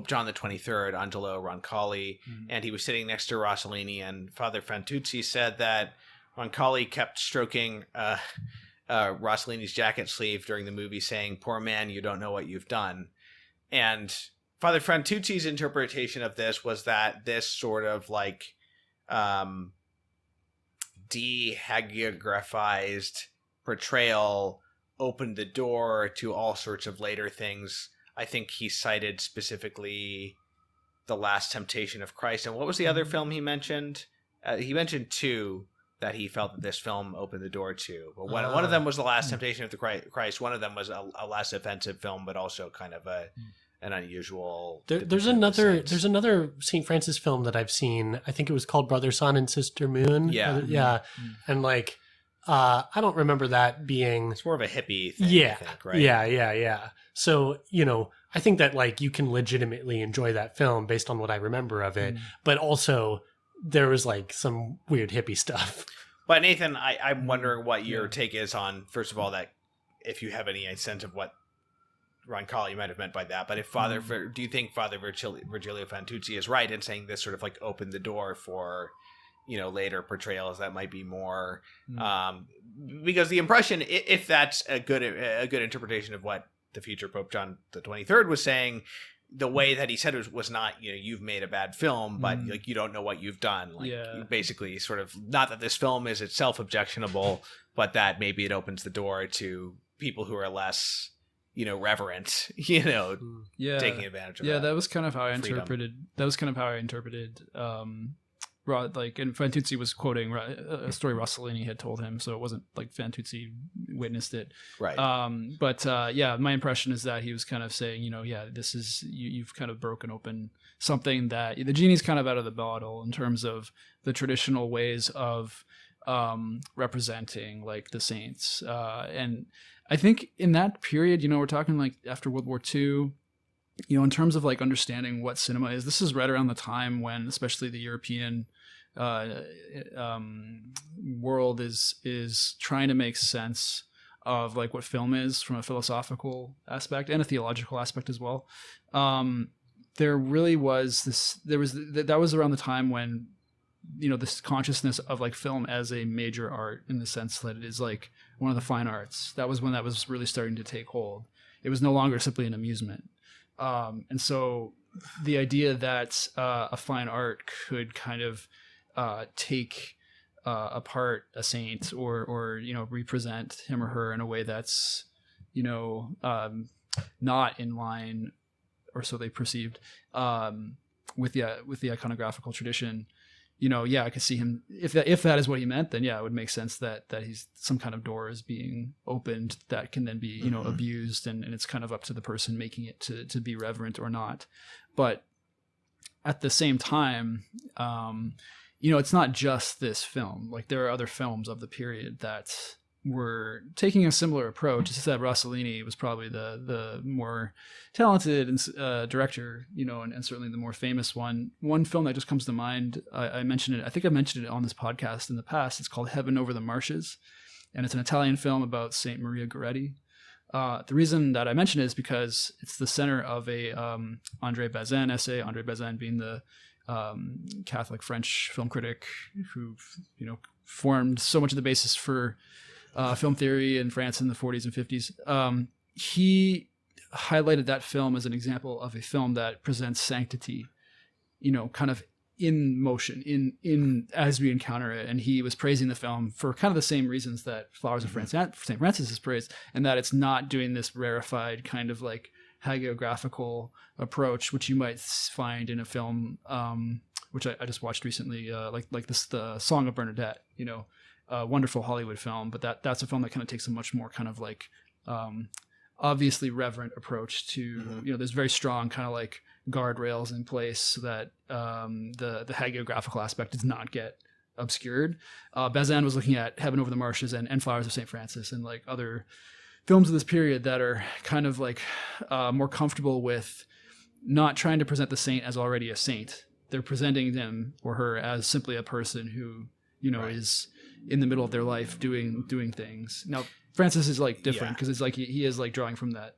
John the 23rd, Angelo Roncalli, and he was sitting next to Rossellini, and Father Fantuzzi said that Roncalli kept stroking Rossellini's jacket sleeve during the movie, saying, "Poor man, you don't know what you've done." And Father Fantuzzi's interpretation of this was that this sort of like dehagiographised portrayal opened the door to all sorts of later things. I think he cited specifically The Last Temptation of Christ. And what was the other film he mentioned? He mentioned two that he felt that this film opened the door to. But one of them was The Last Temptation of the Christ. One of them was a less offensive film, but also kind of an unusual. There's another St. Francis film that I've seen. I think it was called Brother Sun and Sister Moon. Yeah. And like, I don't remember that being. It's more of a hippie thing, I think, right? Yeah. So, you know, I think that like you can legitimately enjoy that film based on what I remember of it, but also there was like some weird hippie stuff. But Nathan, I'm wondering what your take is on, first of all, that if you have any sense of what Roncalli might have meant by that, but if do you think Father Virgilio Fantuzzi is right in saying this sort of like opened the door for, you know, later portrayals that might be more, because the impression, if that's a good interpretation of what the future Pope John the 23rd was saying, the way that he said it was not, you know, you've made a bad film, but like you don't know what you've done. Like you basically sort of, not that this film is itself objectionable, but that maybe it opens the door to people who are less, you know, reverent, you know, taking advantage of that. That was kind of how I interpreted. like, and Fantuzzi was quoting a story Rossellini had told him, so it wasn't like Fantuzzi witnessed it. Right. But my impression is that he was kind of saying, this is, you've kind of broken open something that the genie's kind of out of the bottle in terms of the traditional ways of representing like the saints. And I think in that period, we're talking like after World War II, in terms of like understanding what cinema is, this is right around the time when especially the European world is trying to make sense of like what film is from a philosophical aspect and a theological aspect as well. There really was that was around the time when, this consciousness of like film as a major art in the sense that it is like one of the fine arts. That was when that was really starting to take hold. It was no longer simply an amusement. And so the idea that a fine art could kind of take apart a saint or represent him or her in a way that's not in line, or so they perceived, with the iconographical tradition. I could see him, if that is what he meant, then it would make sense that he's some kind of door is being opened that can then be, abused, and it's kind of up to the person making it to be reverent or not. But at the same time, it's not just this film. Like there are other films of the period that were taking a similar approach. It's just that Rossellini was probably the more talented director, and certainly the more famous one. One film that just comes to mind, I mentioned it. I think I mentioned it on this podcast in the past. It's called Heaven Over the Marshes, and it's an Italian film about Saint Maria Goretti. The reason that I mention it is because it's the center of a Andre Bazin essay. Andre Bazin being the Catholic French film critic who formed so much of the basis for film theory in France in the 40s and 50s. He highlighted that film as an example of a film that presents sanctity, kind of in motion, in as we encounter it. And he was praising the film for kind of the same reasons that Flowers of St. Francis is praised, and that it's not doing this rarefied kind of like hagiographical approach, which you might find in a film, which I just watched recently, like this, the Song of Bernadette, a wonderful Hollywood film, but that's a film that kind of takes a much more kind of like obviously reverent approach to, there's very strong kind of like guardrails in place so that the hagiographical aspect does not get obscured. Bazin was looking at Heaven Over the Marshes and Flowers of St. Francis and like other films of this period that are kind of like more comfortable with not trying to present the saint as already a saint. They're presenting them or her as simply a person who, is in the middle of their life doing things. Now, Francis is like different because it's like he is like drawing from that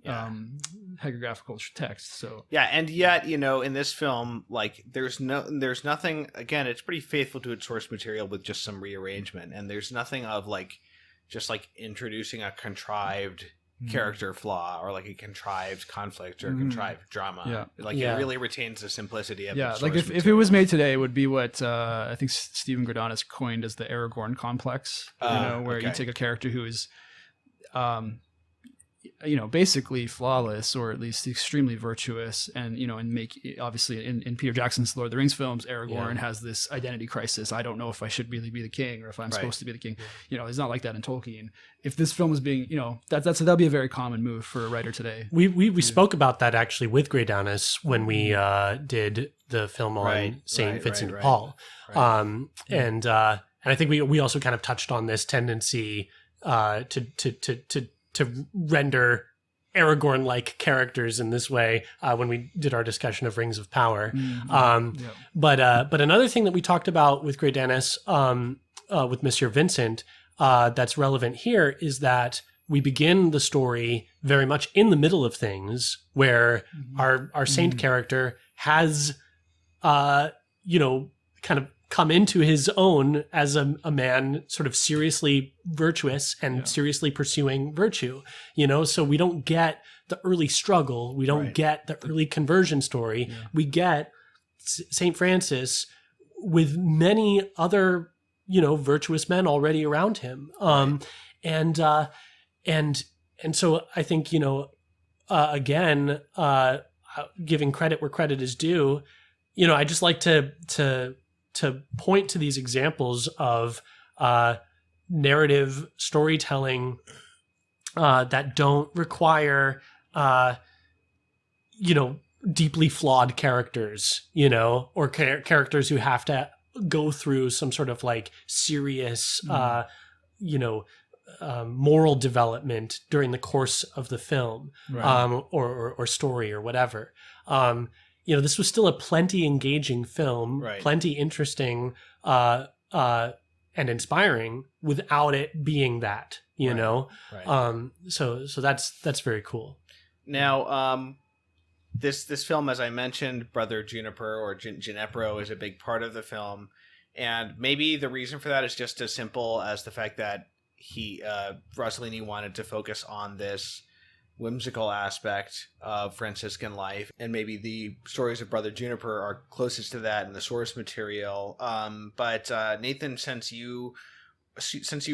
hagiographical text. So and yet in this film, like there's nothing. Again, it's pretty faithful to its source material with just some rearrangement, and there's nothing of like just like introducing a contrived character flaw or like a contrived conflict or a contrived drama. It really retains the simplicity of like if it was made today, it would be what I think Stephen Gradanis coined as the Aragorn complex, where you take a character who is basically flawless or at least extremely virtuous, and and make, obviously in Peter Jackson's Lord of the Rings films, Aragorn has this identity crisis. I don't know if I should really be the king or if I'm supposed to be the king. It's not like that in Tolkien. If this film is being, that'd be a very common move for a writer today. We spoke about that actually with Gradanis when we did the film on Saint Vincent de Paul. And I think we also kind of touched on this tendency to render Aragorn-like characters in this way when we did our discussion of Rings of Power. But another thing that we talked about with Gradanis, with Monsieur Vincent, that's relevant here is that we begin the story very much in the middle of things, where our saint character has, kind of come into his own as a man sort of seriously virtuous and seriously pursuing virtue, so we don't get the early struggle. We don't get the early conversion story. We get St. Francis with many other, virtuous men already around him. And so I think, again, giving credit where credit is due, I just like to to point to these examples of narrative storytelling that don't require, deeply flawed characters, or characters who have to go through some sort of like serious, moral development during the course of the film, Right. or story or whatever. This was still a plenty engaging film, Right. plenty interesting, and inspiring without it being that, Right. So that's very cool. Now, this film, as I mentioned, Brother Juniper or Ginepro is a big part of the film, and maybe the reason for that is just as simple as the fact that Rossellini wanted to focus on this whimsical aspect of Franciscan life, and maybe the stories of Brother Juniper are closest to that in the source material. But Nathan, since you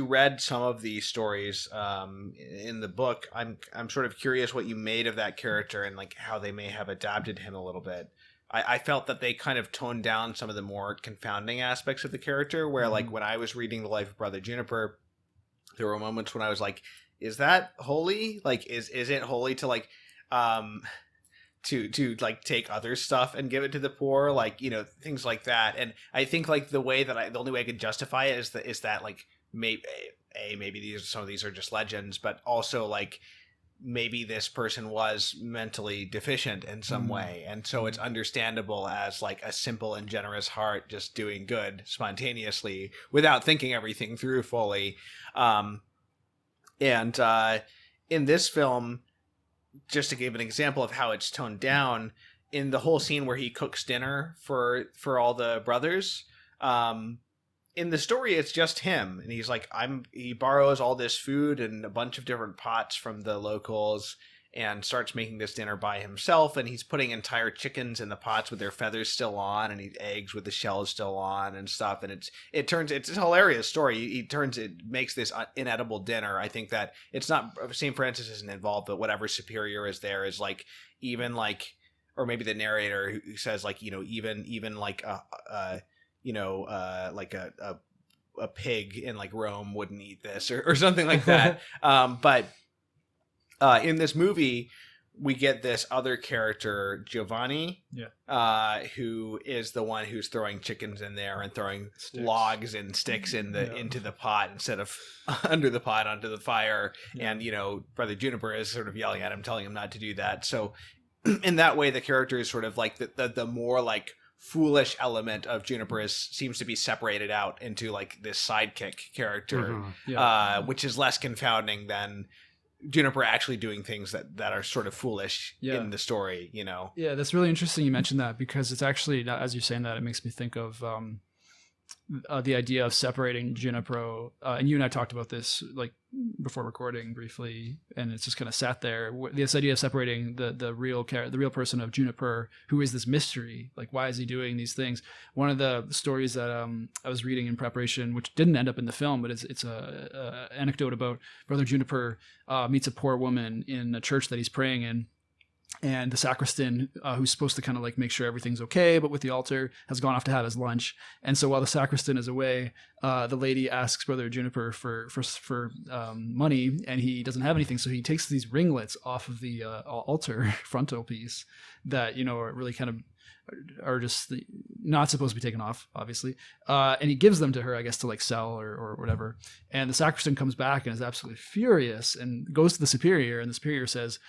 read some of these stories in the book, I'm sort of curious what you made of that character and like how they may have adapted him a little bit. I felt that they kind of toned down some of the more confounding aspects of the character, where like when I was reading The Life of Brother Juniper, there were moments when I was like, is that holy? Like, is it holy to like, to like take other stuff and give it to the poor? Like, things like that. And I think like the only way I could justify it is that like, maybe some of these are just legends, but also like maybe this person was mentally deficient in some way, and so it's understandable as like a simple and generous heart just doing good spontaneously without thinking everything through fully. And in this film, just to give an example of how it's toned down, in the whole scene where he cooks dinner for all the brothers, in the story, it's just him, and he's like, he borrows all this food and a bunch of different pots from the locals and starts making this dinner by himself, and he's putting entire chickens in the pots with their feathers still on, and eggs with the shells still on and stuff, and it's a hilarious story. It makes this inedible dinner. I think that it's not, St. Francis isn't involved, but whatever superior is there is like, even like, or maybe the narrator who says like, even like like a pig in like Rome wouldn't eat this or something like that. But in this movie, we get this other character, Giovanni, who is the one who's throwing chickens in there and throwing logs and sticks into the pot instead of under the pot onto the fire. And, Brother Juniper is sort of yelling at him, telling him not to do that. So in that way, the character is sort of like the more like foolish element of Juniper seems to be separated out into like this sidekick character, which is less confounding than Juniper actually doing things that are sort of foolish in the story, Yeah, that's really interesting you mentioned that, because it's actually, as you're saying that, it makes me think of the idea of separating Junipero, and you and I talked about this like before recording briefly, and it's just kind of sat there. This idea of separating the real person of Juniper, who is this mystery, like why is he doing these things? One of the stories that I was reading in preparation, which didn't end up in the film, but it's a anecdote about Brother Juniper meets a poor woman in a church that he's praying in. And the sacristan, who's supposed to kind of like make sure everything's okay, but with the altar, has gone off to have his lunch. And so while the sacristan is away, the lady asks Brother Juniper for money, and he doesn't have anything. So he takes these ringlets off of the altar frontal piece that are really kind of are just not supposed to be taken off, obviously. And he gives them to her, I guess, to like sell or whatever. And the sacristan comes back and is absolutely furious and goes to the superior, and the superior says,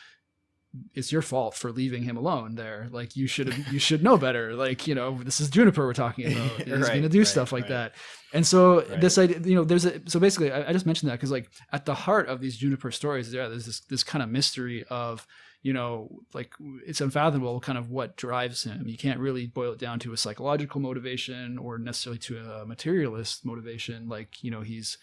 it's your fault for leaving him alone there. Like you should know better. Like, this is Juniper we're talking about. He's going to do stuff like that. And so this idea, so basically I just mentioned that because like at the heart of these Juniper stories, there's this kind of mystery of, like it's unfathomable kind of what drives him. You can't really boil it down to a psychological motivation or necessarily to a materialist motivation. Like, he's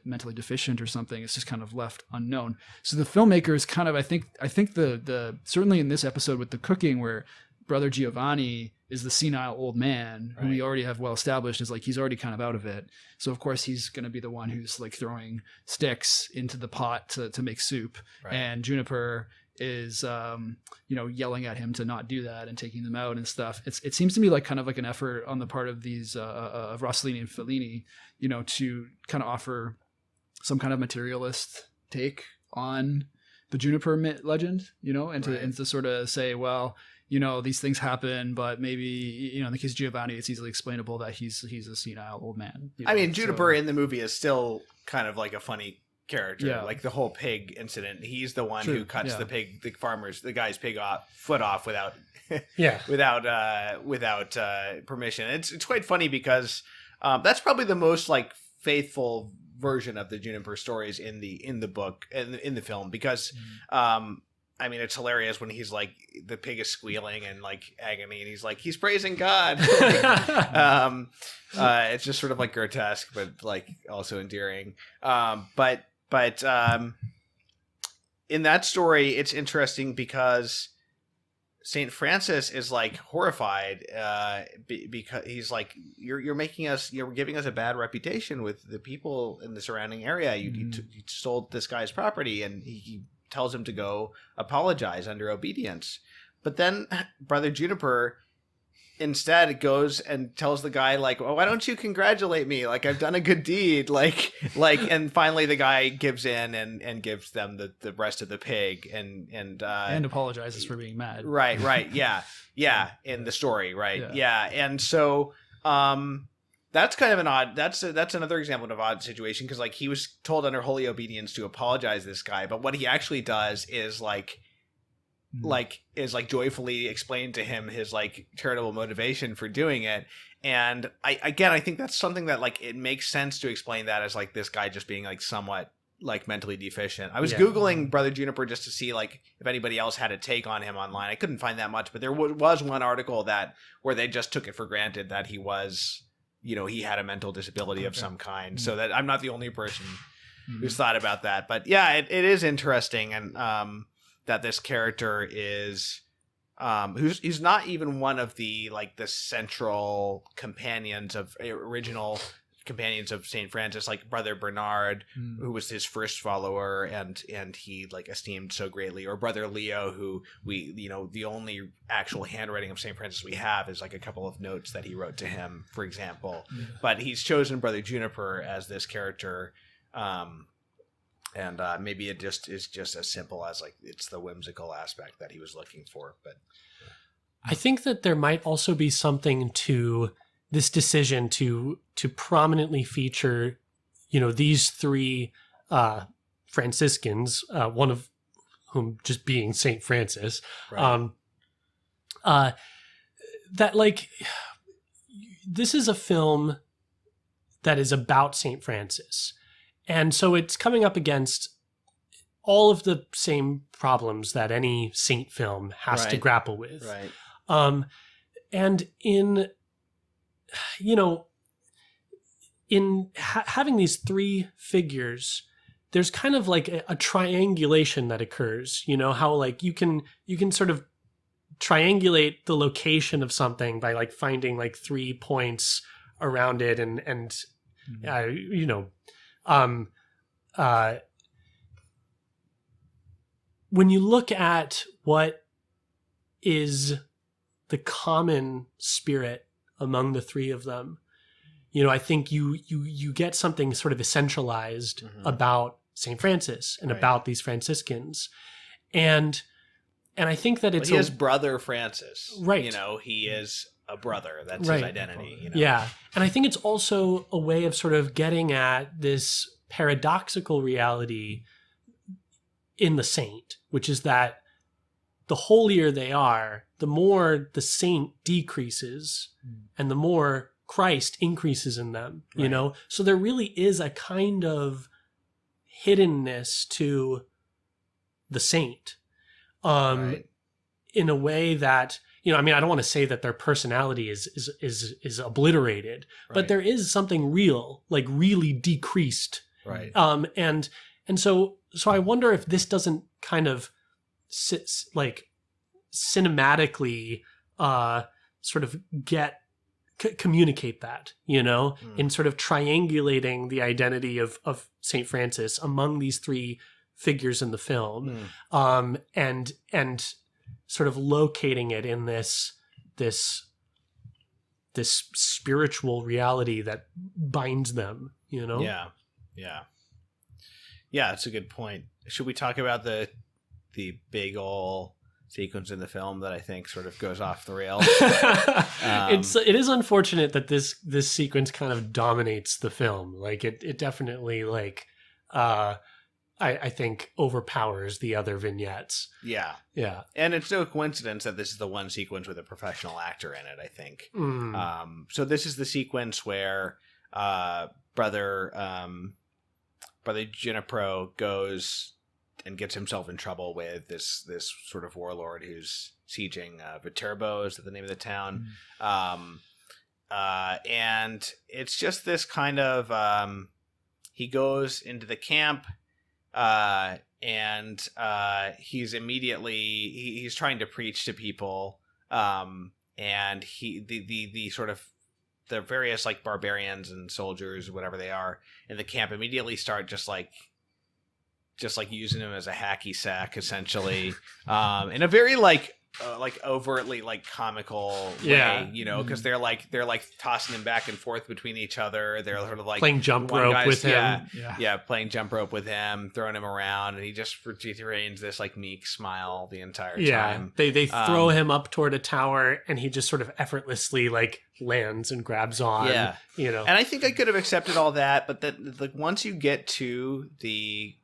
mentally deficient or something. It's just kind of left unknown. So the filmmaker is kind of, I think the certainly in this episode with the cooking, where Brother Giovanni is the senile old man who we already have well established is like, he's already kind of out of it. So of course he's going to be the one who's like throwing sticks into the pot to make soup. Right. And Juniper is yelling at him to not do that and taking them out and stuff. It seems to me like kind of like an effort on the part of these of Rossellini and Fellini, to kind of offer some kind of materialist take on the Juniper legend, and to sort of say, well, these things happen, but maybe, in the case of Giovanni, it's easily explainable that he's a senile old man. I mean, Juniper in the movie is still kind of like a funny character. Yeah. Like the whole pig incident, he's the one who cuts the guy's pig foot off without without permission. It's quite funny because that's probably the most like faithful version of the Juniper stories in the book in the film, because I mean, it's hilarious when he's like, the pig is squealing and like agony, and he's like, he's praising God. It's just sort of like grotesque, but like also endearing. But in that story, it's interesting because Saint Francis is like horrified because he's like, you're giving us a bad reputation with the people in the surrounding area. You sold this guy's property, and he tells him to go apologize under obedience. But then Brother Juniper instead goes and tells the guy like, "Oh, why don't you congratulate me? Like, I've done a good deed." Like, and finally the guy gives in and gives them the rest of the pig and apologizes for being mad. Right. Yeah. In the story. Right. Yeah. And so, that's kind of an odd. That's another example of an odd situation, because like he was told under holy obedience to apologize to this guy, but what he actually does is joyfully explain to him his like charitable motivation for doing it. And I think that's something that like it makes sense to explain that as like this guy just being like somewhat like mentally deficient. I was Googling Brother Juniper just to see like if anybody else had a take on him online. I couldn't find that much, but there was one article where they just took it for granted that he was, he had a mental disability of some kind. So that I'm not the only person who's thought about that. But yeah, it is interesting. And that this character is who's not even one of the like the central original companions of Saint Francis, like Brother Bernard, who was his first follower and he like esteemed so greatly, or Brother Leo, who we the only actual handwriting of Saint Francis we have is like a couple of notes that he wrote to him, for example. But he's chosen Brother Juniper as this character, and maybe it just is just as simple as like it's the whimsical aspect that he was looking for. But I think that there might also be something to this decision to prominently feature, these three Franciscans, one of whom just being Saint Francis, right. That like this is a film that is about Saint Francis, and so it's coming up against all of the same problems that any saint film has to grapple with, right? And in having these three figures, there's kind of like a triangulation that occurs, how like you can sort of triangulate the location of something by like finding like 3 points around it. When you look at what is the common spirit among the three of them, I think you get something sort of essentialized about St. Francis and about these Franciscans. And I think that he is Brother Francis. Right. He is a brother. That's his identity. Yeah. And I think it's also a way of sort of getting at this paradoxical reality in the saint, which is that the holier they are, the more the saint decreases and the more Christ increases in them, So there really is a kind of hiddenness to the saint in a way that, I don't want to say that their personality is obliterated, but there is something real, like really decreased. Right. And so I wonder if this doesn't kind of like cinematically sort of communicate that, in sort of triangulating the identity of St. Francis among these three figures in the film, Mm. and sort of locating it in this spiritual reality that binds them, you know? Yeah. That's a good point. Should we talk about the big ol' sequence in the film that I think sort of goes off the rails? It is unfortunate that this sequence kind of dominates the film. Like it definitely like I think overpowers the other vignettes. Yeah. And it's no coincidence that this is the one sequence with a professional actor in it, I think. So this is the sequence where brother Juniper goes and gets himself in trouble with this sort of warlord who's sieging Viterbo, is the name of the town. And it's just this kind of he goes into the camp, and he's immediately he's trying to preach to people, and the sort of the various like barbarians and soldiers, whatever they are in the camp, immediately start just like using him as a hacky sack, essentially, in a very like overtly like comical way, you know, because they're like tossing him back and forth between each other. They're sort of like playing jump rope with him. Playing jump rope with him, throwing him around, and he just retains this like meek smile the entire time. They throw him up toward a tower, and he just sort of effortlessly like lands and grabs on. You know, and I think I could have accepted all that, but that like once you get to the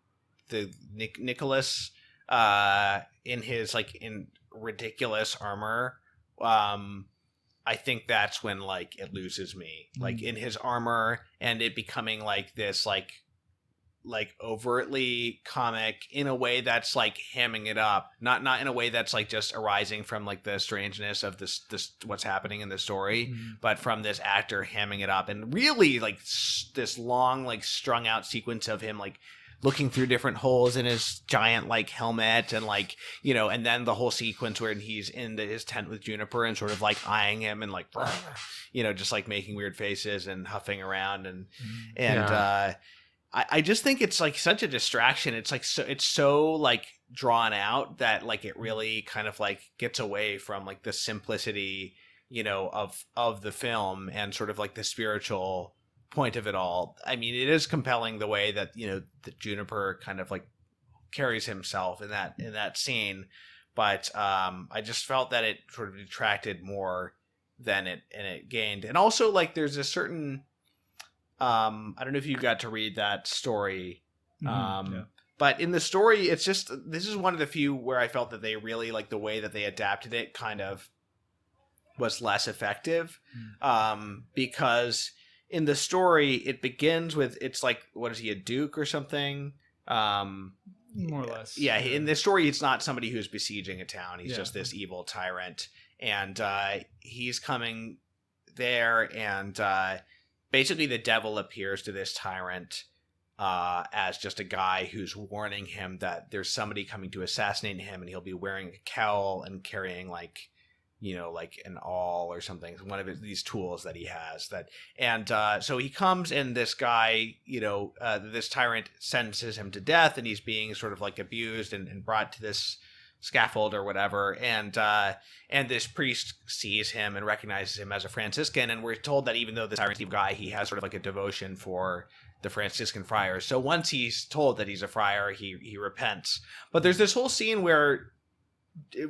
Nicholas in his like in ridiculous armor, I think that's when like it loses me, like in his armor, and it becoming like this like overtly comic in a way that's like hamming it up, not in a way that's like just arising from like the strangeness of this what's happening in the story, but from this actor hamming it up, and really like this long like strung out sequence of him like looking through different holes in his giant like helmet, and like, you know, and then the whole sequence where he's in his tent with Juniper and sort of like eyeing him and like, you know, just like making weird faces and huffing around, and I just think it's like such a distraction. It's like it's so like drawn out that like it really kind of like gets away from like the simplicity, you know, of the film and sort of like the spiritual point of it all. I mean, it is compelling the way that, you know, that Juniper kind of like carries himself in that scene, but I just felt that it sort of detracted more than it gained. And also like there's a certain I don't know if you got to read that story, but in the story it's just, this is one of the few where I felt that they really like the way that they adapted it kind of was less effective, because in the story, it begins with, it's like, what is he, a duke or something? More or less. Yeah, in the story, it's not somebody who's besieging a town. He's just this evil tyrant. And he's coming there, and basically the devil appears to this tyrant as just a guy who's warning him that there's somebody coming to assassinate him, and he'll be wearing a cowl and carrying like, you know, like an awl or something, one of these tools that he has. That, and so he comes, and this guy, you know, this tyrant sentences him to death, and he's being sort of like abused and brought to this scaffold or whatever. And this priest sees him and recognizes him as a Franciscan, and we're told that even though this tyrant guy, he has sort of like a devotion for the Franciscan friars. So once he's told that he's a friar, he repents. But there's this whole scene where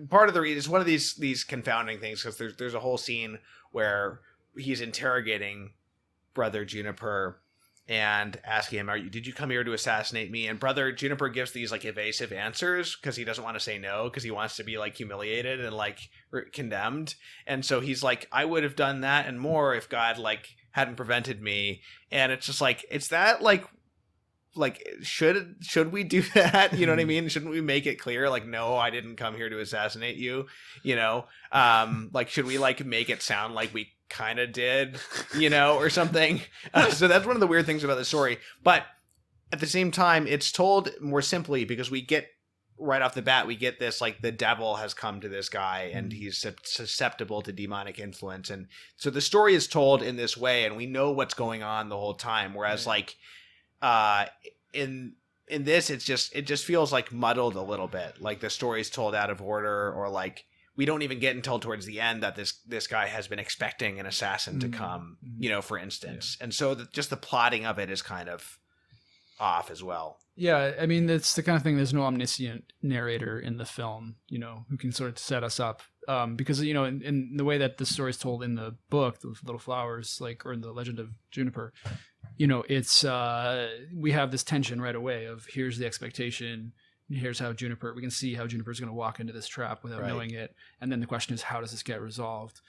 part of the reason, it's one of these confounding things, because there's a whole scene where he's interrogating Brother Juniper and asking him, did you come here to assassinate me? And Brother Juniper gives these like evasive answers because he doesn't want to say no, because he wants to be like humiliated and like condemned. And so he's like, I would have done that and more if God like hadn't prevented me. And it's just like, it's that like should we do that? You know what I mean? Shouldn't we make it clear like, no, I didn't come here to assassinate you, you know? Like, should we like make it sound like we kind of did, you know, or something? So that's one of the weird things about the story. But at the same time, it's told more simply, because we get right off the bat, we get this like the devil has come to this guy and he's susceptible to demonic influence, and so the story is told in this way, and we know what's going on the whole time. Whereas like in in this, it just feels like muddled a little bit, like the story's told out of order, or like we don't even get until towards the end that this guy has been expecting an assassin to come, for instance. And so just the plotting of it is kind of off as well. Yeah, I mean, it's the kind of thing, there's no omniscient narrator in the film, who can sort of set us up. Because, in the way that the story is told in the book, The Little Flowers, or in The Legend of Juniper, it's we have this tension right away of here's the expectation, here's how we can see how Juniper is going to walk into this trap without knowing it. And then the question is, how does this get resolved?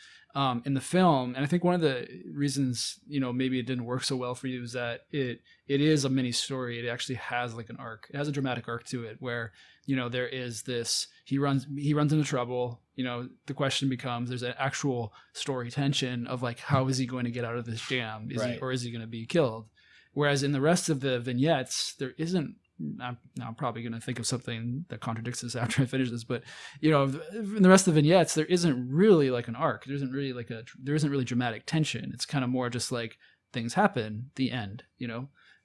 In the film, and I think one of the reasons, maybe it didn't work so well for you is that it is a mini story. It actually has like an arc. It has a dramatic arc to it where, there is this, he runs into trouble. The question becomes, there's an actual story tension of like, how is he going to get out of this jam? Is he going to be killed? Whereas in the rest of the vignettes, there isn't. I'm probably going to think of something that contradicts this after I finish this, but in the rest of the vignettes, there isn't really like an arc. There isn't really dramatic tension. It's kind of more just like things happen, the end,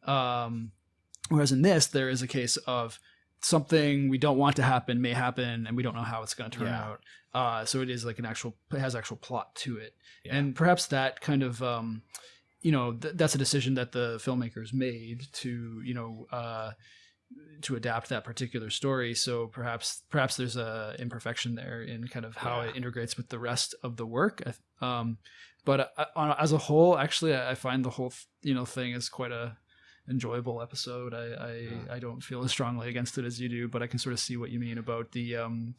whereas in this, there is a case of something we don't want to happen may happen, and we don't know how it's going to turn out. So it is like it has actual plot to it. Yeah. And perhaps that kind of, that's a decision that the filmmakers made to adapt that particular story. So perhaps there's a imperfection there in kind of how it integrates with the rest of the work. But as a whole, actually, I find the whole thing is quite a enjoyable episode. I don't feel as strongly against it as you do, but I can sort of see what you mean about the kind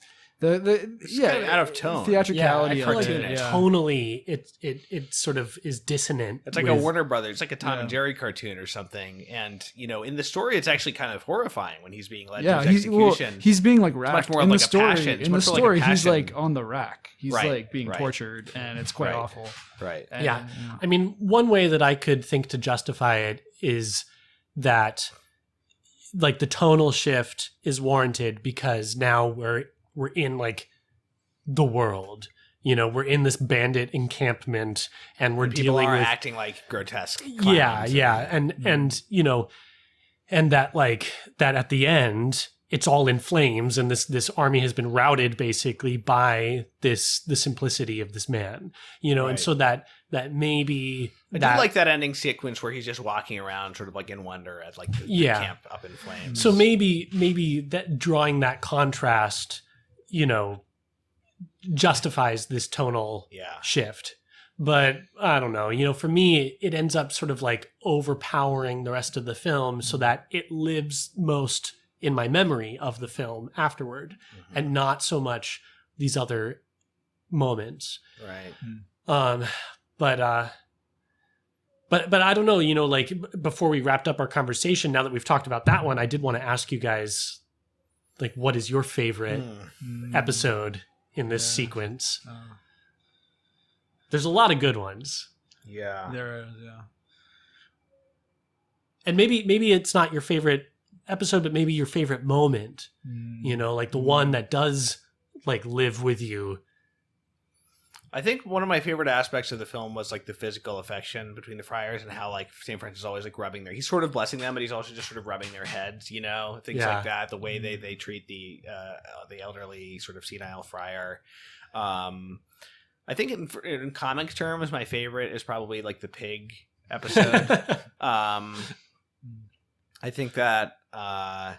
of out of tone theatricality. I feel like tonally it sort of is dissonant. It's like a Warner Brothers, it's like a Tom and Jerry cartoon or something. And in the story, it's actually kind of horrifying when he's being led to his execution. He's being like racked. It's much more in like the a story. passion. In the story, he's like on the rack. He's like being tortured, and it's quite awful. Right. And, I mean, one way that I could think to justify it is that like the tonal shift is warranted because now we're in like the world, we're in this bandit encampment and we're dealing with acting like grotesque clowns. And that like that at the end it's all in flames and this army has been routed basically by the simplicity of this man, and so that maybe I do like that ending sequence where he's just walking around sort of like in wonder at like the camp up in flames. So maybe that drawing that contrast, justifies this tonal shift. But I don't know, for me, it ends up sort of like overpowering the rest of the film so that it lives most in my memory of the film afterward and not so much these other moments. Right. But I don't know, like before we wrapped up our conversation, now that we've talked about that one, I did want to ask you guys, like, what is your favorite episode in this sequence? There's a lot of good ones. Yeah. There is, And maybe it's not your favorite episode, but maybe your favorite moment, like the one that does like live with you. I think one of my favorite aspects of the film was like the physical affection between the friars and how like St. Francis is always like rubbing he's sort of blessing them, but he's also just sort of rubbing their heads, things like that. The way they treat the elderly sort of senile friar. I think in comic terms, my favorite is probably like the pig episode. I think that I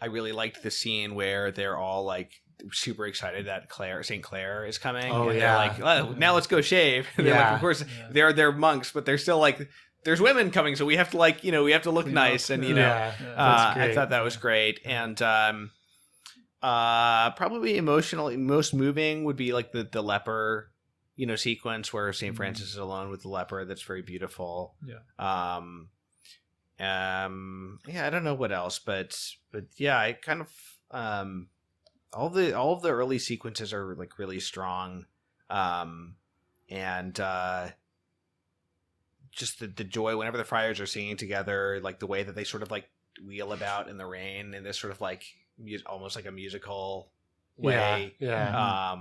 really liked the scene where they're all like super excited that St. Clair is coming. Oh, and yeah. They're like, oh, now let's go shave. And they're like, of course, they're monks, but they're still like, there's women coming, so we have to like, we have to look nice. And, I thought that was great. And probably emotionally most moving would be like the leper, sequence where St. Francis is alone with the leper. That's very beautiful. Yeah. I don't know what else, but yeah, I kind of, all of the early sequences are like really strong. And just the joy whenever the friars are singing together, like the way that they sort of like wheel about in the rain in this sort of like almost like a musical way. Yeah.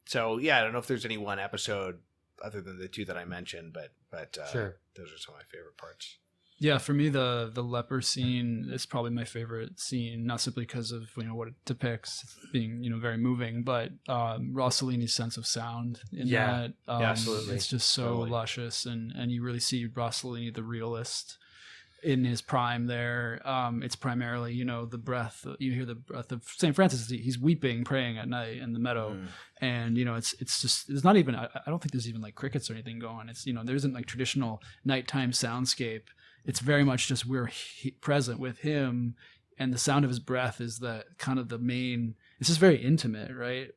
So yeah, I don't know if there's any one episode other than the two that I mentioned, but sure. Those are some of my favorite parts. Yeah, for me, the leper scene is probably my favorite scene, not simply because of what it depicts being very moving, but Rossellini's sense of sound in that. Yeah, absolutely. It's just so luscious, and you really see Rossellini, the realist, in his prime there. It's primarily the breath. You hear the breath of St. Francis. He's weeping, praying at night in the meadow, and it's just, there's not even, I don't think there's even like crickets or anything going. It's there isn't like traditional nighttime soundscape. It's very much just we're present with him, and the sound of his breath is the kind of the main. It's just very intimate, right?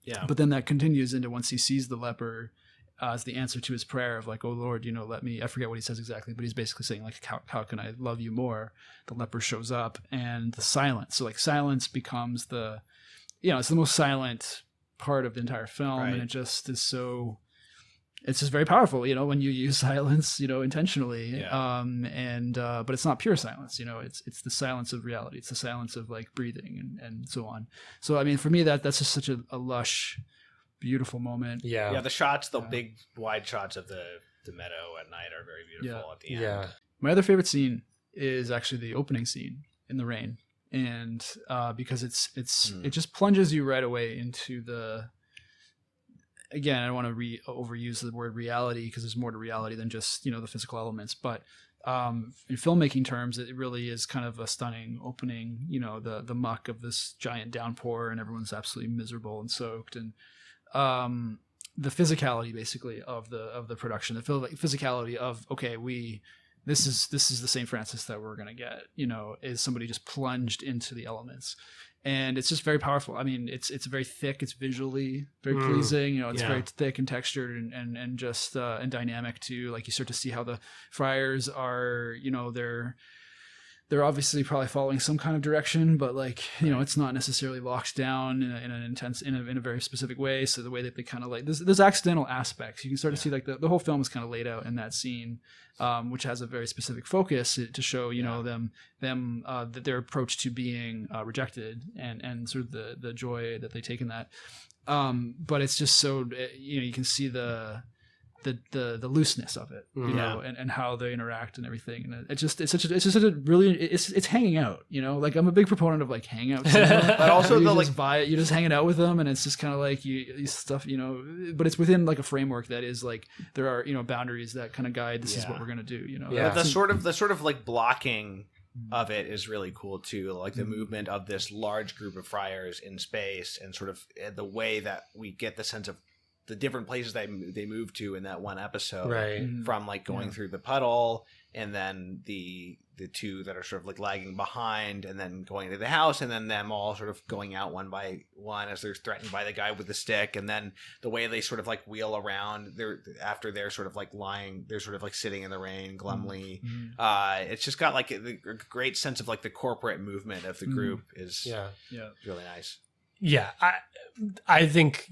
Yeah. But then that continues into once he sees the leper as the answer to his prayer of like, "Oh Lord, let me." I forget what he says exactly, but he's basically saying like, "How can I love you more?" The leper shows up, and the silence. So like silence becomes the, it's the most silent part of the entire film, and it just is so. It's just very powerful, when you use silence, intentionally. Yeah. But it's not pure silence, it's the silence of reality. It's the silence of like breathing and so on. So, I mean, for me, that's just such a lush, beautiful moment. Yeah. Yeah. The shots, the big wide shots of the meadow at night are very beautiful at the end. Yeah. My other favorite scene is actually the opening scene in the rain. And because it just plunges you right away into the, again, I don't want to overuse the word reality because there's more to reality than just, the physical elements. But in filmmaking terms, it really is kind of a stunning opening, the muck of this giant downpour and everyone's absolutely miserable and soaked. And the physicality basically of the production, the physicality of, okay, this is the St. Francis that we're going to get, is somebody just plunged into the elements. And it's just very powerful. I mean, it's very thick. It's visually very pleasing. It's very thick and textured and just and dynamic too. Like you start to see how the friars are. They're obviously probably following some kind of direction, but like it's not necessarily locked down in an intense in a very specific way. So the way that they kind of like there's accidental aspects. You can start to see like the whole film is kind of laid out in that scene, which has a very specific focus to show them that their approach to being rejected and sort of the joy that they take in that. But it's just so you can see the looseness of it, and how they interact and everything, and it's just such a really it's hanging out, like I'm a big proponent of like hangout cinema. But also you're just hanging out with them, and it's just kind of like you stuff, but it's within like a framework that is like there are boundaries that kind of guide this is what we're gonna do, But the sort of like blocking of it is really cool too, like the movement of this large group of friars in space, and sort of the way that we get the sense of the different places they move to in that one episode, right? From like going through the puddle, and then the two that are sort of like lagging behind, and then going to the house, and then them all sort of going out one by one as they're threatened by the guy with the stick, and then the way they sort of like wheel around after they're sort of like lying, they're sort of like sitting in the rain glumly. It's just got like a great sense of like the corporate movement of the group is really nice. Yeah, I think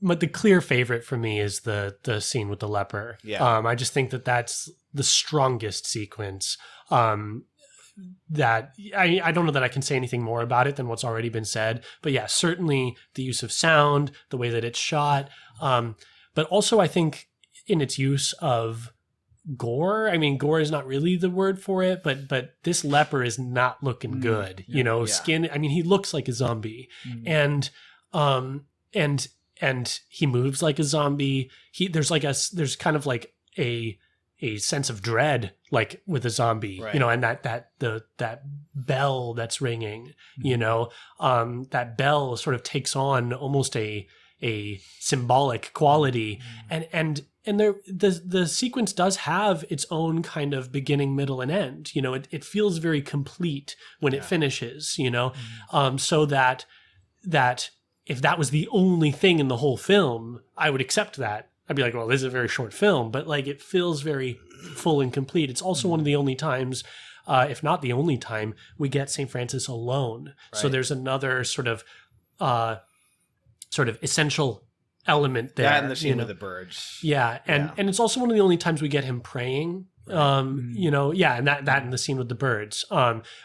but the clear favorite for me is the scene with the leper. Yeah, I just think that's the strongest sequence. That I don't know that I can say anything more about it than what's already been said. But yeah, certainly the use of sound, the way that it's shot, but also I think in its use of gore. I mean, gore is not really the word for it, but this leper is not looking good. Skin. I mean, he looks like a zombie, and he moves like a zombie. There's kind of like a sense of dread, like with a zombie, right. And that bell that's ringing, that bell sort of takes on almost a symbolic quality, and the sequence does have its own kind of beginning, middle, and end. It feels very complete when it finishes. So that if that was the only thing in the whole film, I would accept that. I'd be like, well, this is a very short film, but like it feels very full and complete. It's also one of the only times, if not the only time, we get St. Francis alone. Right. So there's another sort of essential element there. That and the scene with the birds. Yeah, and it's also one of the only times we get him praying. Right. And that and the scene with the birds,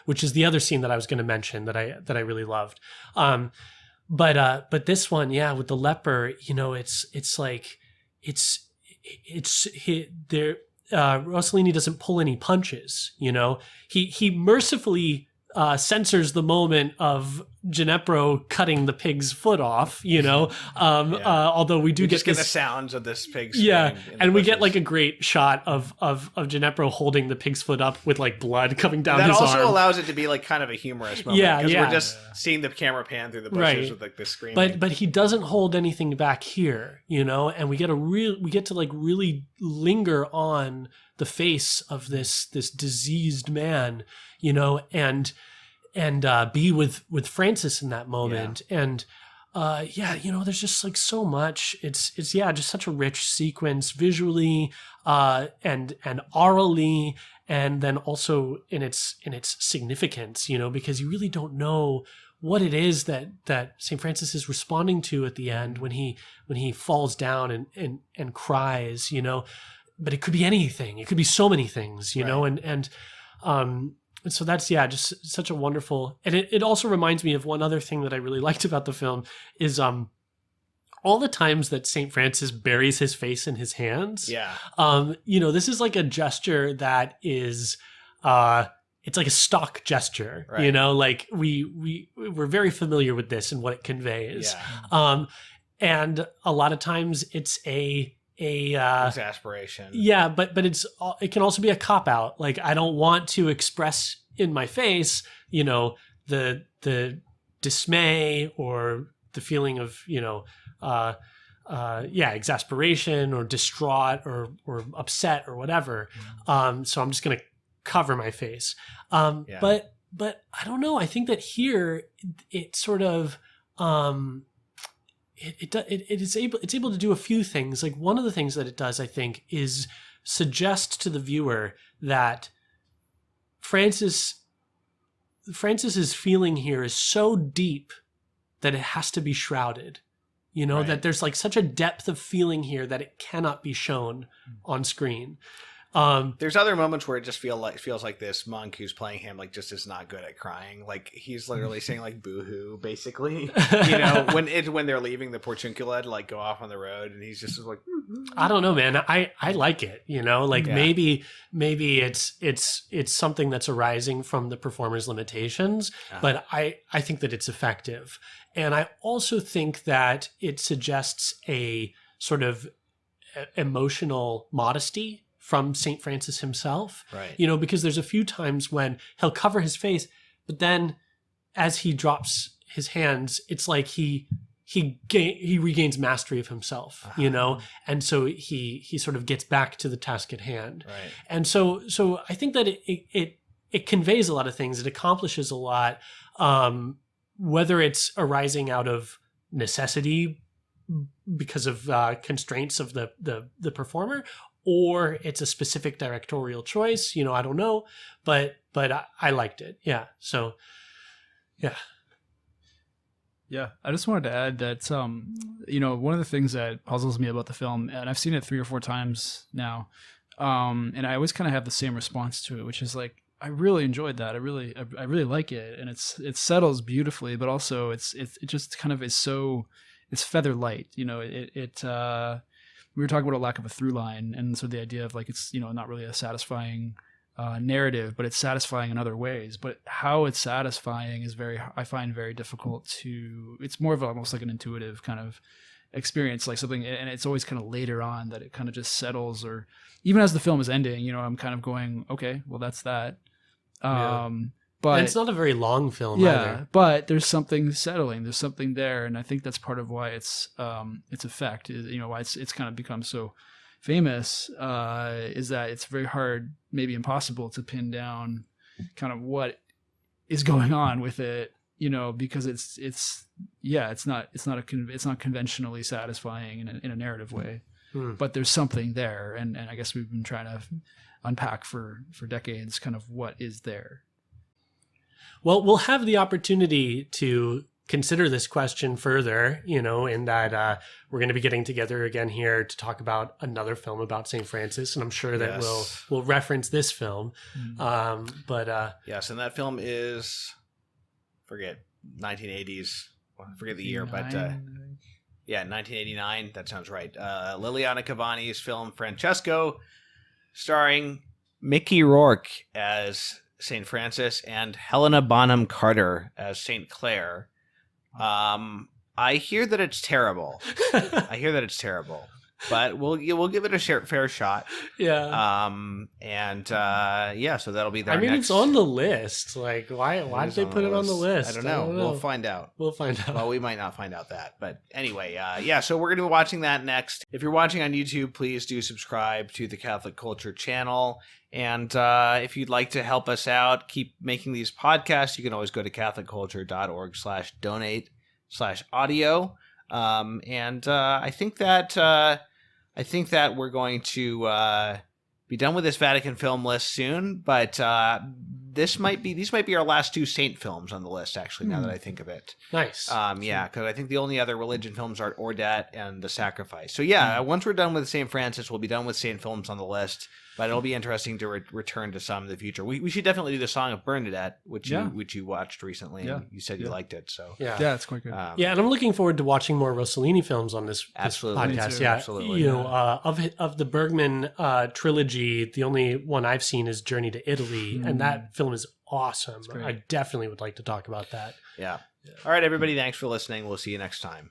which is the other scene that I was going to mention that I really loved. But this one, with the leper, it's like there. Rossellini doesn't pull any punches. He mercifully censors the moment of Ginepro cutting the pig's foot off, although we do just get the sounds of this pig's and we get like a great shot of Ginepro holding the pig's foot up with like blood coming down his arm. That also allows it to be like kind of a humorous moment. Because we're just seeing the camera pan through the bushes with like this screaming. But he doesn't hold anything back here, and we get to like really linger on the face of this diseased man, and be with Francis in that moment. And there's just like so much. It's just such a rich sequence visually and orally, and then also in its significance, because you really don't know what it is that St. Francis is responding to at the end when he falls down and cries, but it could be anything. It could be so many things, and so that's, just such a wonderful, and it also reminds me of one other thing that I really liked about the film is all the times that St. Francis buries his face in his hands. Yeah. This is like a gesture that is, it's like a stock gesture, right. Like we're very familiar with this and what it conveys. Yeah. And a lot of times it's a exasperation. Yeah, but it can also be a cop out. Like, I don't want to express in my face, the dismay or the feeling of, exasperation or distraught or upset or whatever. So I'm just going to cover my face. But I don't know. I think that here it sort of, it's able to do a few things. Like, one of the things that it does, I think, is suggest to the viewer that Francis's feeling here is so deep that it has to be shrouded. That there's like such a depth of feeling here that it cannot be shown on screen. There's other moments where it just feels like this monk who's playing him like just is not good at crying. Like, he's literally saying like boo-hoo, basically. When they're leaving the portiuncula to like go off on the road, and he's just like, I don't know, man. I like it. Maybe it's something that's arising from the performer's limitations, but I think that it's effective, and I also think that it suggests a sort of emotional modesty from St. Francis himself, right? Because there's a few times when he'll cover his face, but then as he drops his hands, it's like he regains mastery of himself, and so he sort of gets back to the task at hand, right? And so I think that it conveys a lot of things. It accomplishes a lot, whether it's arising out of necessity because of constraints of the performer, or it's a specific directorial choice, I don't know, but I liked it. Yeah. So, yeah. Yeah. I just wanted to add that, one of the things that puzzles me about the film, and I've seen it 3 or 4 times now, and I always kind of have the same response to it, which is like, I really enjoyed that. I really like it. And it settles beautifully, but also it just kind of is so, it's feather light, we were talking about a lack of a through line, and so the idea of like, it's, not really a satisfying narrative, but it's satisfying in other ways. But how it's satisfying is I find very difficult it's more of almost like an intuitive kind of experience, like something, and it's always kind of later on that it kind of just settles, or even as the film is ending, I'm kind of going, okay, well, that's that. But and it's not a very long film either. But there's something settling. There's something there, and I think that's part of why its effect is, why it's kind of become so famous. Is that it's very hard, maybe impossible, to pin down kind of what is going on with it. Because it's not conventionally satisfying in a narrative way. But there's something there, and I guess we've been trying to unpack for decades kind of what is there. Well, we'll have the opportunity to consider this question further, in that we're going to be getting together again here to talk about another film about St. Francis, and I'm sure that we'll reference this film. Yes, and that film is, forget 1980s, forget the year, but 1989. That sounds right. Liliana Cavani's film Francesco, starring Mickey Rourke as St. Francis and Helena Bonham Carter as St. Clair. I hear that it's terrible. But we'll give it a fair shot. Yeah. So that'll be there. I mean, next. it's on the list. Like, why did they put it on the list? I don't know. We'll find out. Well, we might not find out that. But anyway, so we're going to be watching that next. If you're watching on YouTube, please do subscribe to the Catholic Culture channel. And if you'd like to help us out, keep making these podcasts, you can always go to catholicculture.org/donate/audio. I think that we're going to be done with this Vatican film list soon, but these might be our last 2 saint films on the list, actually, now that I think of it. Nice. Because I think the only other religion films are Ordat and The Sacrifice. So once we're done with St. Francis, we'll be done with saint films on the list, but it'll be interesting to return to some in the future. We should definitely do the Song of Bernadette, which you watched recently, and you said you liked it. So yeah, it's quite good. And I'm looking forward to watching more Rossellini films on this podcast. Yeah, absolutely. Of the Bergman trilogy, the only one I've seen is Journey to Italy, and that film is awesome. I definitely would like to talk about that. Yeah. All right, everybody. Thanks for listening. We'll see you next time.